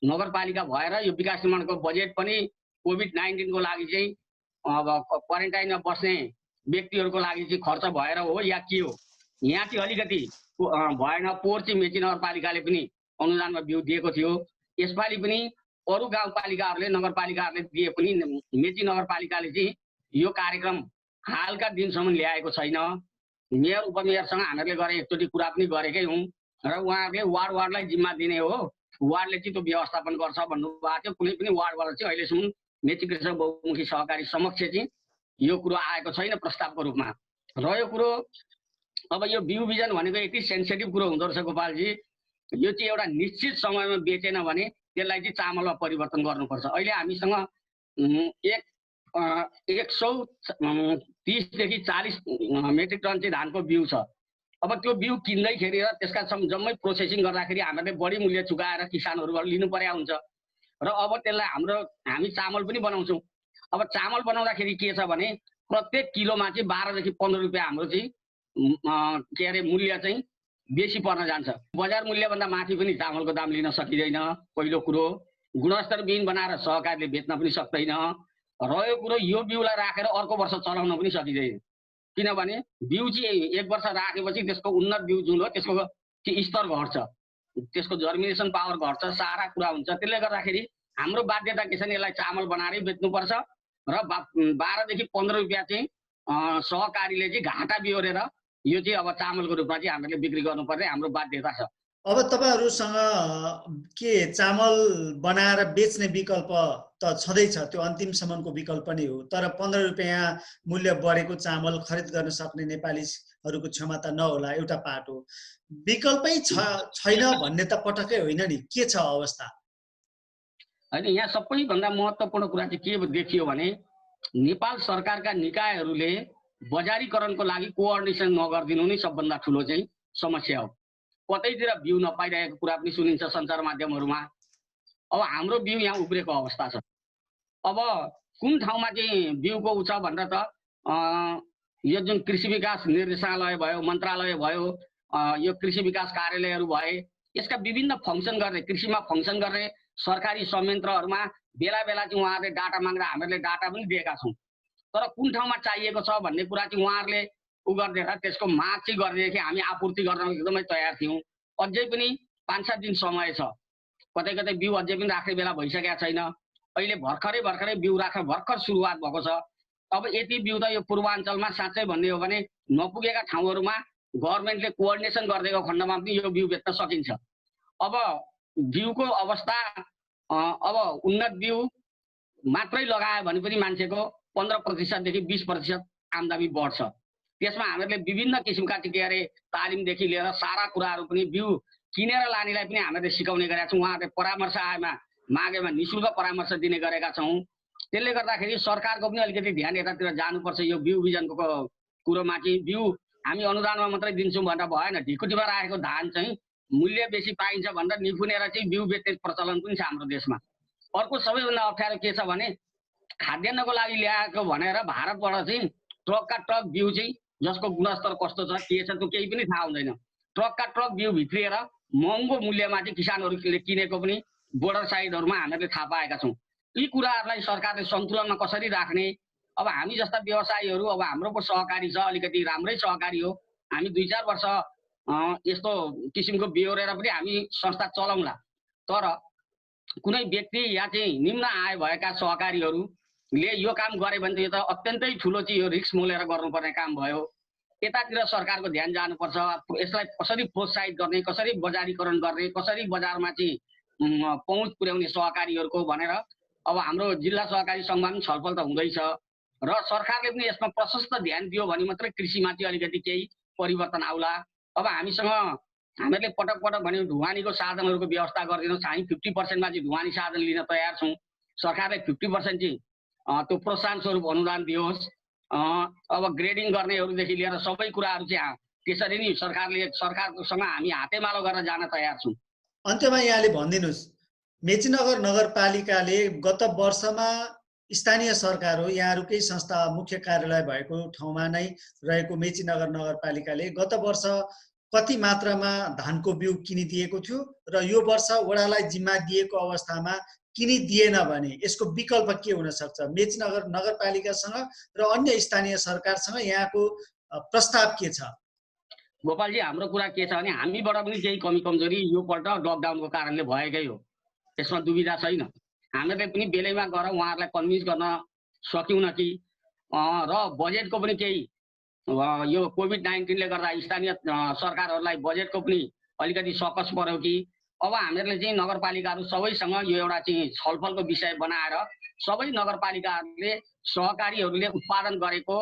नगरपालिका भएर यो विकास निर्माणको बजेट पनि कोभिड-19 को लागि चाहिँ अब क्वारेन्टाइनमा बस्ने व्यक्तिहरूको लागि चाहिँ खर्च भएर हो या के हो? यहाँ चाहिँ अलिकति भएन। पोहोर चाहिँ मेची नगरपालिकाले पनि अनुदानमा बिउ दिएको थियो। यसपालि पनि अरू गाउँपालिकाहरूले, नगरपालिकाहरूले दिए पनि मेची नगरपालिकाले चाहिँ यो कार्यक्रम हालका दिनसम्म ल्याएको छैन। मेयर उपमेयरसँग हामीहरूले गरे एकचोटि कुरा पनि गरेकै हौँ। र उहाँहरूले वार्डलाई जिम्मा दिने हो, वार्डले चाहिँ त्यो व्यवस्थापन गर्छ भन्नुभएको थियो। कुनै पनि वार्डबाट चाहिँ अहिलेसम्म मेची कृषक बहुमुखी सहकारी समक्ष चाहिँ यो कुरो आएको छैन प्रस्तावको रूपमा। रह्यो कुरो अब यो बिउ बिजन भनेको यति सेन्सिटिभ कुरो हुँदो रहेछ गोपालजी, यो चाहिँ एउटा निश्चित समयमा बेचेन भने त्यसलाई चाहिँ चामलमा परिवर्तन गर्नुपर्छ। अहिले हामीसँग 130 देखि 40 मेट्रिक टन चाहिँ धानको बिउ छ। अब त्यो बिउ किन्दैखेरि र त्यसका जम्मै प्रोसेसिङ गर्दाखेरि हामीले बढी मूल्य चुकाएर किसानहरूबाट लिनु पर्या हुन्छ र अब त्यसलाई हामी चामल पनि बनाउँछौँ। अब चामल बनाउँदाखेरि के छ भने प्रत्येक किलोमा चाहिँ 12 देखि 15 रुपियाँ हाम्रो चाहिँ के अरे मूल्य चाहिँ बेसी पर्न जान्छ। बजार मूल्यभन्दा माथि पनि चामलको दाम लिन सकिँदैन। पहिलो कुरो गुणस्तरविहीन बनाएर सहकारीले बेच्न पनि सक्दैन। रह्यो कुरो यो बिउलाई राखेर अर्को वर्ष चलाउन पनि सकिँदैन, किनभने बिउ चाहिँ 1 वर्ष राखेपछि त्यसको उन्नत बिउ जुन हो त्यसको स्तर घट्छ, त्यसको जर्मिनेसन पावर घट्छ, सारा कुरा हुन्छ। त्यसले गर्दाखेरि हाम्रो बाध्यता के छ भने यसलाई चामल बनाएरै बेच्नुपर्छ र 12 देखि 15 रुपियाँ चाहिँ सहकारीले चाहिँ घाटा बिहोरेर यो चाहिँ अब चामलको रूपमा चाहिँ हामीले बिक्री गर्नुपर्ने हाम्रो बाध्यता छ। अब तपाईहरुसँग के चामल बनाएर बेच्ने विकल्प त छँदैछ, त्यो अन्तिमसम्मको विकल्प नै हो, तर 15 रुपियाँ मूल्य बढेको चामल खरिद गर्न सक्ने नेपालीहरूको क्षमता नहोला एउटा पाटो। विकल्पै छैन भन्ने त पटक्कै होइन नि, के छ अवस्था? होइन, यहाँ सबैभन्दा महत्त्वपूर्ण कुरा चाहिँ के देखियो भने नेपाल सरकारका निकायहरूले बजारीकरणको लागि कोअर्डिनेसन नगरिदिनु नै सबभन्दा ठुलो चाहिँ समस्या हो। कतैतिर बिउ नपाइरहेको कुरा पनि सुनिन्छ सञ्चार माध्यमहरूमा। अब हाम्रो बिउ यहाँ उब्रेको अवस्था छ। अब कुन ठाउँमा चाहिँ बिउको उ छ भनेर त यो जुन कृषि विकास निर्देशालय भयो, मन्त्रालय भयो, यो कृषि विकास कार्यालयहरू भए, यसका विभिन्न फङ्सन गर्ने, कृषिमा फङ्सन गर्ने सरकारी संयन्त्रहरूमा बेला बेला चाहिँ उहाँहरूले डाटा माग्दा हामीले डाटा पनि दिएका छौँ। तर कुन ठाउँमा चाहिएको छ भन्ने कुरा चाहिँ उहाँहरूले उ गरिदिएर त्यसको माग चाहिँ गरिदिएदेखि हामी आपूर्ति गर्न एकदमै तयार थियौँ। अझै पनि 5-7 दिन समय छ, कतै कतै बिउ अझै पनि राख्ने बेला भइसकेका छैन। अहिले भर्खरै बिउ राख्न भर्खर सुरुवात भएको छ। अब यति बिउ त यो पूर्वाञ्चलमा साँच्चै भन्ने हो भने नपुगेका ठाउँहरूमा गभर्मेन्टले कोअर्डिनेसन गरिदिएको खण्डमा पनि यो बिउ बेच्न सकिन्छ। अब बिउको अवस्था अब उन्नत बिउ मात्रै लगायो भने पनि मान्छेको 15% देखि 20% आम्दानी बढ्छ। त्यसमा हामीले विभिन्न किसिमका के अरे तालिमदेखि लिएर सारा कुराहरू पनि बिउ किनेर लानेलाई पनि हामीले सिकाउने गरेका छौँ। उहाँहरूले परामर्श मागेमा निःशुल्क परामर्श दिने गरेका छौँ। त्यसले गर्दाखेरि सरकारको पनि अलिकति ध्यान यतातिर जानुपर्छ। यो बिउ बिजनको कुरोमा चाहिँ बिउ हामी अनुदानमा मात्रै दिन्छौँ भनेर भएन। ढिकुटीमा राखेको धान चाहिँ मूल्य बेसी पाइन्छ भनेर निफुनेर चाहिँ बिउ बेच्ने प्रचलन पनि छ हाम्रो देशमा। अर्को सबैभन्दा अप्ठ्यारो के छ भने खाद्यान्नको लागि ल्याएको भनेर भारतबाट चाहिँ ट्रकका ट्रक बिउ चाहिँ जसको गुणस्तर कस्तो छ के छ त्यो केही पनि थाहा हुँदैन। ट्रकका ट्रक बिउ भित्रिएर महँगो मूल्यमा चाहिँ किसानहरूले किनेको पनि बोर्डर साइडहरूमा हामीले थाहा पाएका छौँ। यी कुराहरूलाई सरकारले सन्तुलनमा कसरी राख्ने, अब हामी जस्ता व्यवसायीहरू, अब हाम्रो पो सहकारी छ, अलिकति राम्रै सहकारी हो, हामी 2-4 वर्ष यस्तो किसिमको बिहोरेर पनि हामी संस्था चलाउँला। तर कुनै व्यक्ति या चाहिँ निम्न आय भएका सहकारीहरूले यो काम गरे भने त यो त अत्यन्तै ठुलो चाहिँ यो रिस्क मोलेर गर्नुपर्ने काम भयो। यतातिर सरकारको ध्यान जानुपर्छ। यसलाई कसरी प्रोत्साहित गर्ने, कसरी बजारीकरण गर्ने, कसरी बजारमा चाहिँ पहुँच पुर्याउने सहकारीहरूको भनेर अब हाम्रो जिल्ला सहकारी सङ्घमा पनि छलफल त हुँदैछ र सरकारले पनि यसमा प्रशस्त ध्यान दियो भने मात्रै कृषिमा चाहिँ अलिकति केही परिवर्तन आउला। अब हामीले पटक पटक भन्यौँ ढुवानीको साधनहरूको व्यवस्था गरिदिनुहोस्, हामी 50%मा चाहिँ ढुवानी साधन लिन तयार छौँ। सरकारले 50% चाहिँ त्यो प्रोत्साहन स्वरूप अनुदान दियोस्। अब ग्रेडिङ गर्नेहरूदेखि लिएर सबै कुराहरू चाहिँ त्यसरी नै सरकारसँग हामी हातेमालो गरेर जान तयार छौँ। अन्त्यमा यहाँले भनिदिनुहोस्, मेचीनगर नगरपालिकाले गत वर्षमा स्थानीय सरकार हो, यहाँहरूकै संस्था मुख्य कार्यालय भएको ठाउँमा नै रहेको मेचीनगर नगरपालिकाले गत वर्ष कति मात्रामा धानको बिउ किनिदिएको थियो र यो वर्ष वडालाई जिम्मा दिएको अवस्थामा किनिदिएन भने यसको विकल्प के हुन सक्छ? मेचीनगर नगरपालिकासँग र अन्य स्थानीय सरकारसँग यहाँको प्रस्ताव के छ? गोपालजी, हाम्रो कुरा के छ भने हामीबाट पनि केही कमी कमजोरी योपल्ट लकडाउनको कारणले भएकै हो, यसमा दुविधा छैन। हामीले पनि बेलैमा गएर उहाँहरूलाई कन्भिन्स गर्न सक्यौँ कि र बजेटको पनि केही यो कोभिड-19ले गर्दा स्थानीय सरकारहरूलाई बजेटको पनि अलिकति सकस पर्यो कि अब हामीहरूले चाहिँ नगरपालिकाहरू सबैसँग यो एउटा चाहिँ छलफलको विषय बनाएर सबै नगरपालिकाहरूले सहकारीहरूले उत्पादन गरेको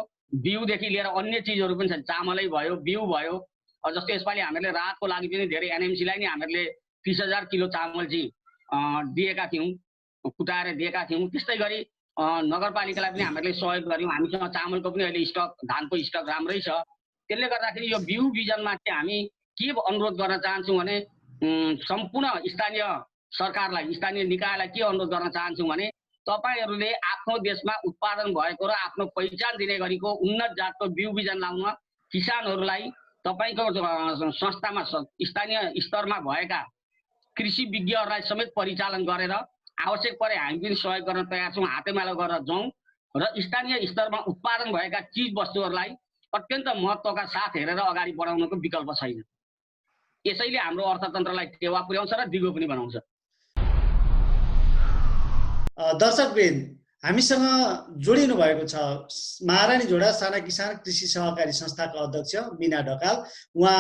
बिउदेखि लिएर अन्य चिजहरू पनि छन्, चामलै भयो, बिउ भयो। जस्तो यसपालि हामीहरूले राहतको लागि पनि धेरै एनएमसीलाई नै हामीहरूले 30,000 किलो चामल चाहिँ दिएका थियौँ, कुटाएर दिएका थियौँ। त्यस्तै गरी नगरपालिकालाई पनि हामीहरूले सहयोग गऱ्यौँ। हामीसँग चामलको पनि अहिले स्टक, धानको स्टक राम्रै छ। त्यसले गर्दाखेरि यो बिउ बिजनमा चाहिँ हामी के अनुरोध गर्न चाहन्छौँ भने सम्पूर्ण स्थानीय सरकारलाई, स्थानीय निकायलाई के अनुरोध गर्न चाहन्छौँ भने तपाईहरूले आफ्नो देशमा उत्पादन भएको र आफ्नो पहिचान दिने गरेको उन्नत जातको बिउ बिजन लाउन किसानहरूलाई तपाईँको संस्थामा स्थानीय स्तरमा भएका कृषि विज्ञहरूलाई समेत परिचालन गरेर आवश्यक परे हामी पनि सहयोग गर्न तयार छौँ। हातेमालो गरेर जाउँ र स्थानीय स्तरमा उत्पादन भएका चिज वस्तुहरूलाई अत्यन्त महत्त्वका साथ हेरेर अगाडि बढाउनको विकल्प छैन। यसैले हाम्रो अर्थतन्त्रलाई टेवा पुर्याउँछ र दिगो पनि बनाउँछ। दर्शकवृन्द, हामीसँग जोडिनु भएको छ महारानी झोडा साना किसान कृषि सहकारी संस्थाका अध्यक्ष मिना ढकाल। उहाँ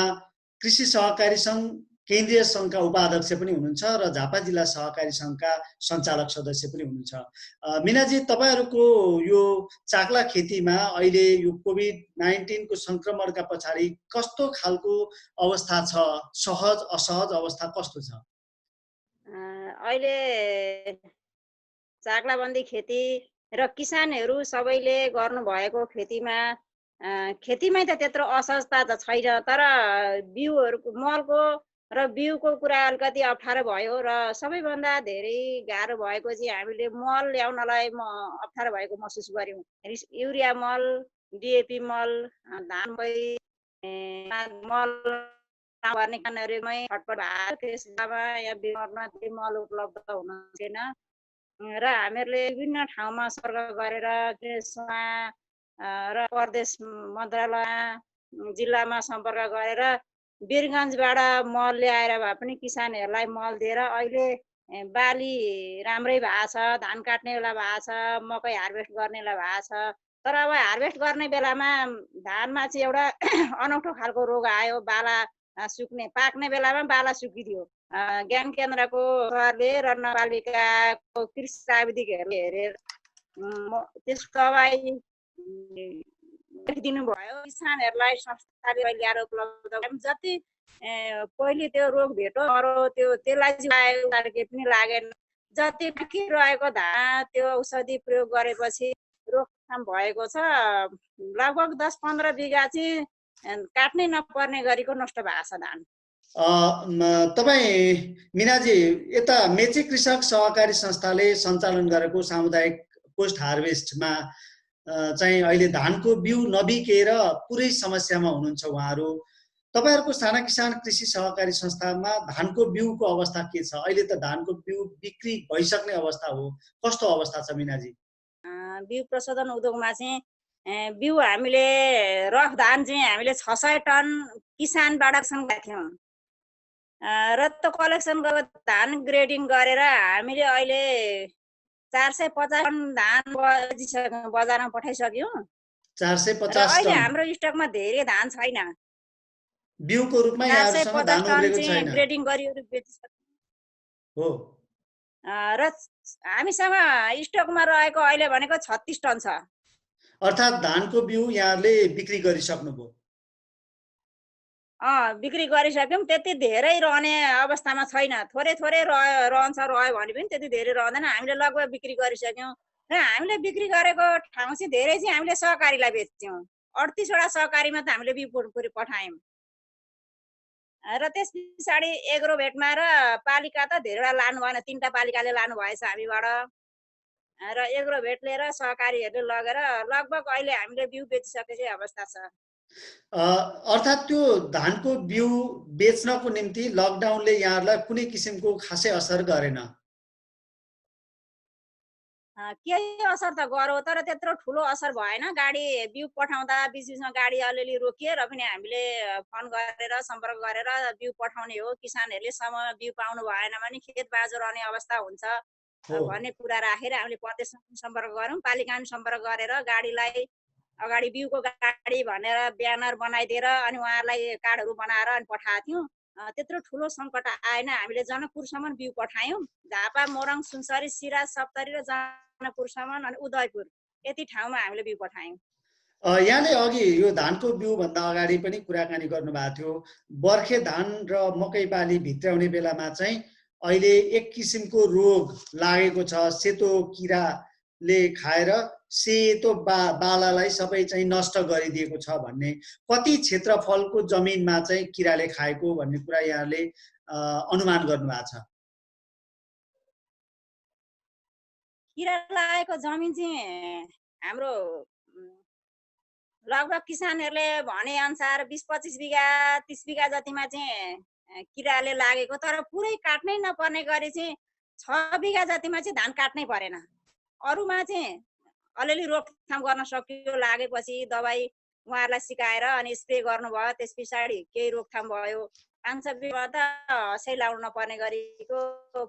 कृषि सहकारी सङ्घ केन्द्रीय सङ्घका उपाध्यक्ष पनि हुनुहुन्छ र झापा जिल्ला सहकारी सङ्घका सञ्चालक सदस्य पनि हुनुहुन्छ। मिनाजी, तपाईँहरूको यो चाक्ला खेतीमा अहिले यो कोभिड-19 को सङ्क्रमणका पछाडि कस्तो खालको अवस्था छ? सहज असहज अवस्था कस्तो छ? अहिले चाक्लाबन्दी खेती र किसानहरू सबैले गर्नुभएको खेतीमै त त्यत्रो असहजता त छैन, तर बिउहरूको मलको र बिउको कुरा अलिकति अप्ठ्यारो भयो र सबैभन्दा धेरै गाह्रो भएको चाहिँ हामीले मल ल्याउनलाई अप्ठ्यारो भएको महसुस गऱ्यौँ। युरिया मल, डिएपी मल, धान मल गर्ने कारणहरूमै छटपट भयो। त्यसमा यहाँ बिमारमा त्यो मल उपलब्ध हुन सकेन र हामीहरूले विभिन्न ठाउँमा सम्पर्क गरेर देशमा र प्रदेश मन्त्रालय जिल्लामा सम्पर्क गरेर वीरगञ्जबाट मल ल्याएर भए पनि किसानहरूलाई मल दिएर अहिले बाली राम्रै भएको छ, धान काट्ने बेला भएको छ, मकै हार्भेस्ट गर्ने बेला भएको छ। तर अब हार्भेस्ट गर्ने बेलामा धानमा चाहिँ एउटा अनौठो खालको रोग आयो, बाला सुक्ने, पाक्ने बेलामा बाला सुकिदियो। ज्ञान केन्द्रको सरले र नगरपालिकाको कृषि प्राविधिकहरूले हेरेर त्यसको दबाई दिनुभयो। किसानहरूलाई संस्थाले ल्याएर उपलब्ध जति पहिले त्यो रोग भेटो मरो त्यसलाई चाहिँ पनि लागेन। जति बाँकी रहेको धान त्यो औषधि प्रयोग गरेपछि रोकथाम भएको छ। लगभग 10-15 बिघा चाहिँ काट्नै नपर्ने गरेको नष्ट भएको छ धान। तपाईँ मिनाजी, यता मेची कृषक सहकारी संस्थाले सञ्चालन गरेको सामुदायिक पोस्ट हार्भेस्टमा चाहिँ अहिले धानको बिउ नबिकेर पुरै समस्यामा हुनुहुन्छ उहाँहरू। तपाईँहरूको साना किसान कृषि सहकारी संस्थामा धानको बिउको अवस्था के छ? अहिले त धानको बिउ बिक्री भइसक्ने अवस्था हो, कस्तो अवस्था छ मिनाजी? बिउ प्रशोधन उद्योगमा चाहिँ बिउ हामीले रफ धान चाहिँ हामीले 600 टन किसानबाट गरेका थियौँ र त्यो कलेक्सन गरेर धान ग्रेडिङ गरेर हामीले अहिले 450 टन धान बजारमा पठाइसक्यौँ। 450 अहिले टन हाम्रो स्टकमा धेरै धान छैन। बिउको रूपमा यहाँहरुसँग धान उब्रेको छैन। ग्रेडिङ गरियो बेचिसक्यौँ हो र हामीसँग स्टकमा रहेको अहिले भनेको 36 टन छ। अर्थात् धानको बिउ यहाँले बिक्री गरिसक्नुभयो? बिक्री गरिसक्यौँ। त्यति धेरै रहने अवस्थामा छैन, थोरै रहन्छ, रह्यो भने पनि त्यति धेरै रहँदैन। हामीले लगभग बिक्री गरिसक्यौँ र हामीले बिक्री गरेको ठाउँ चाहिँ धेरै चाहिँ हामीले सहकारीलाई बेच्यौँ। 38 वटा सहकारीमा त हामीले बिउ पठायौँ र त्यस पछाडि एग्रोभेटमा र पालिका त धेरैवटा लानु भएन, 3टा पालिकाले लानु भएछ हामीबाट र एग्रोभेटले र सहकारीहरूले लगेर लगभग अहिले हामीले बिउ बेचिसकेको अवस्था छ। अर्थात् त्यो धानको बिउ बेच्नको निम्ति लकडाउनले यहाँहरूलाई कुनै किसिमको खासै असर गरेन? केही असर त गर्यो तर त्यत्रो ठुलो असर भएन। गाडी बिउ पठाउँदा बिचबिचमा गाडी अलिअलि रोकिए र पनि हामीले फोन गरेर सम्पर्क गरेर बिउ पठाउने हो। किसानहरूले समय बिउ पाउनु भएन भने खेत बाँझो रहने अवस्था हुन्छ भन्ने कुरा राखेर हामीले प्रदेशसँग सम्पर्क गऱ्यौँ, पालिकामा सम्पर्क गरेर गाडीलाई अगाडि बिउको गाडी भनेर ब्यानर बनाइदिएर अनि उहाँहरूलाई कार्डहरू बनाएर अनि पठाएको थियौँ। त्यत्रो ठुलो सङ्कट आएन। हामीले जनकपुरसम्म बिउ पठायौँ। झापा, मोरङ, सुनसरी, सिराज, सप्तरी र जनकपुरसम्म अनि उदयपुर यति ठाउँमा हामीले बिउ पठायौँ। यहाँले अघि यो धानको बिउभन्दा अगाडि पनि कुराकानी गर्नुभएको थियो। बर्खे धान र मकै बाली भित्राउने बेलामा चाहिँ अहिले एक किसिमको रोग लागेको छ, सेतो किराले खाएर सेतो बालालाई सबै चाहिँ नष्ट गरिदिएको छ भन्ने, कति क्षेत्रफलको जमिनमा चाहिँ किराले खाएको भन्ने कुरा यहाँले अनुमान गर्नुभएको छ? किरा लागेको जमिन चाहिँ हाम्रो लगभग किसानहरूले भनेअनुसार 20-25 बिघा 30 बिघा जतिमा चाहिँ किराले लागेको, तर पुरै काट्नै नपर्ने गरी चाहिँ 6 बिघा जतिमा चाहिँ धान काट्नै परेन। अरूमा चाहिँ अलिअलि रोकथाम गर्न सकियो। लागेपछि दबाई उहाँहरूलाई सिकाएर अनि स्प्रे गर्नुभयो, त्यस पछाडि केही रोकथाम भयो। 5-6 बिघा त हसै लाउनु नपर्ने गरेको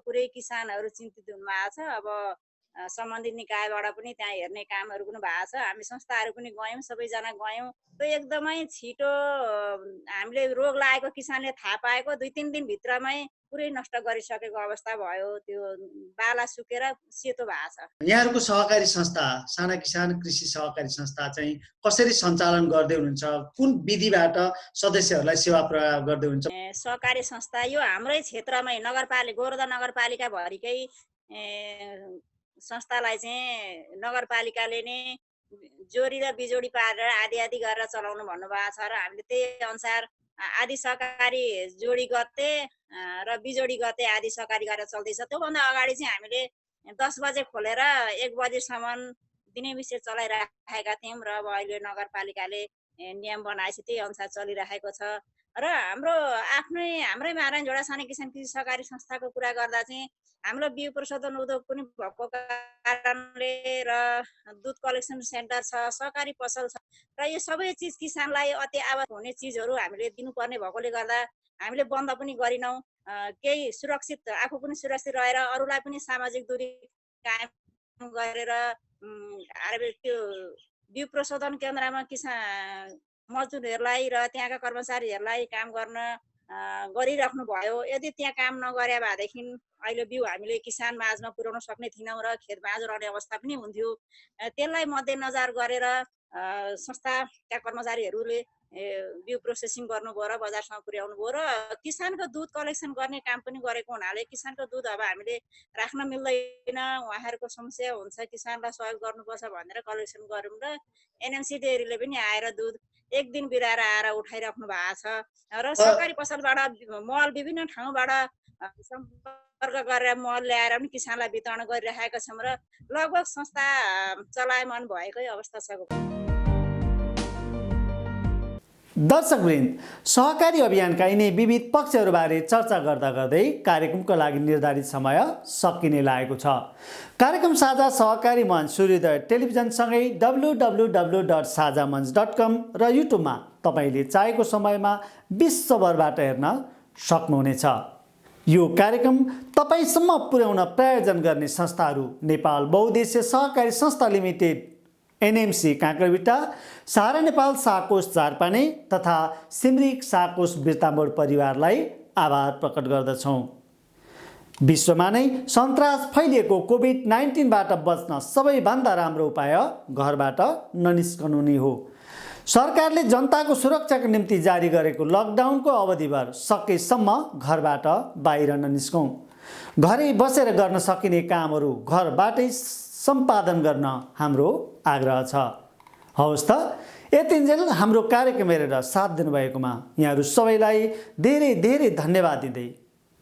पुरै किसानहरू चिन्तित हुनुभएको छ। अब सम्बन्धित निकायबाट पनि त्यहाँ हेर्ने कामहरू पनि भएको छ। हामी संस्थाहरू पनि गयौँ, सबैजना गयौँ। त्यो एकदमै छिटो हामीले रोग लागेको किसानले थाहा पाएको 2-3 दिनभित्रमै पुरै नष्ट गरिसकेको अवस्था भयो। त्यो बाला सुकेर सेतो भएको छ। यहाँहरूको सहकारी संस्था, साना किसान कृषि सहकारी संस्था चाहिँ कसरी सञ्चालन गर्दै हुनुहुन्छ? कुन विधिबाट सदस्यहरूलाई सेवा प्रदान गर्दै हुनुहुन्छ? सहकारी संस्था यो हाम्रै क्षेत्रमै नगरपालिका गोरदा नगरपालिका भरिकै संस्थालाई चाहिँ नगरपालिकाले नै जोडी र बिजोडी पारेर आदि गरेर चलाउनु भन्नुभएको छ र हामीले त्यही अनुसार आदि सहकारी जोडी गते र बिजोडी गते आदि सहकारी गरेर चल्दैछ। त्योभन्दा अगाडि चाहिँ हामीले 10 बजे खोलेर 1 बजेसम्म दिनै विषय चलाइराखेका थियौँ र अब अहिले नगरपालिकाले नियम बनाएछ, त्यही अनुसार चलिरहेको छ। र हाम्रै नारायण झोडा साना किसान कृषि सहकारी संस्थाको कुरा गर्दा चाहिँ हाम्रो बिउ प्रशोधन उद्योग पनि भएको कारणले र दुध कलेक्सन सेन्टर छ, सहकारी पसल छ र यो सबै चिज किसानलाई अति आवश्यक हुने चिजहरू हामीले दिनुपर्ने भएकोले गर्दा हामीले बन्द पनि गरिनौँ। केही सुरक्षित, आफू पनि सुरक्षित रहेर अरूलाई पनि सामाजिक दूरी कायम गरेर त्यो बिउ प्रशोधन केन्द्रमा किसान मजदुरहरूलाई र त्यहाँका कर्मचारीहरूलाई काम गर्न गरिराख्नु भयो। यदि त्यहाँ काम नगरे भएदेखि अहिले बिउ हामीले किसान माझमा पुर्याउन सक्ने थिएनौँ र खेत बाँझो रहने अवस्था पनि हुन्थ्यो। त्यसलाई मध्यनजर गरेर संस्थाका कर्मचारीहरूले बिउ प्रोसेसिङ गर्नुभयो र बजारसम्म पुर्याउनु भयो र किसानको दुध कलेक्सन गर्ने काम पनि गरेको हुनाले किसानको दुध अब हामीले राख्न मिल्दैन, उहाँहरूको समस्या हुन्छ, किसानलाई सहयोग गर्नुपर्छ भनेर कलेक्सन गऱ्यौँ र एनएमसी डेरीले पनि आएर दुध 1 दिन बिराएर आएर उठाइराख्नु भएको छ र सरकारी पसलबाट मल विभिन्न ठाउँबाट सम्पर्क गरेर मल ल्याएर पनि किसानलाई वितरण गरिरहेका छौँ र लगभग संस्था चलायमान भएकै अवस्था छ। दर्शकवृन्द, सहकारी अभियानका यिनै विविध पक्षहरूबारे चर्चा गर्दा गर्दै कार्यक्रमको लागि निर्धारित समय सकिने लागेको छ। कार्यक्रम साझा सहकारी मञ्च सूर्योदय टेलिभिजनसँगै www.sajamanch.com र युट्युबमा तपाईँले चाहेको समयमा विश्वभरबाट हेर्न सक्नुहुनेछ। यो कार्यक्रम तपाईँसम्म पुर्याउन प्रायोजन गर्ने संस्थाहरू नेपाल बहुद्देश्य सहकारी संस्था लिमिटेड एनएमसी काँक्राबिटा, सहारा नेपाल साकोस झारपाने तथा सिमरिक साकोस बिर्तामोड परिवारलाई आभार प्रकट गर्दछौँ। विश्वमा नै सन्तास फैलिएको कोभिड-19बाट बच्न सबैभन्दा राम्रो उपाय घरबाट ननिस्कनु नै हो। सरकारले जनताको सुरक्षाको निम्ति जारी गरेको लकडाउनको अवधिभर सकेसम्म घरबाट बाहिर ननिस्कौँ। घरै बसेर गर्न सकिने कामहरू घरबाटै सम्पादन गर्न हाम्रो आग्रह छ। हवस् त, यतिन्जेल हाम्रो कार्यक्रम हेरेर साथ दिनुभएकोमा यहाँहरू सबैलाई धेरै धेरै धन्यवाद दिँदै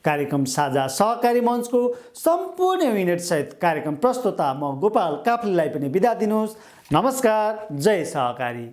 कार्यक्रम साझा सहकारी मञ्चको सम्पूर्ण युनिटसहित कार्यक्रम प्रस्तुता म गोपाल काफ्लेलाई पनि बिदा दिनुहोस्। नमस्कार, जय सहकारी।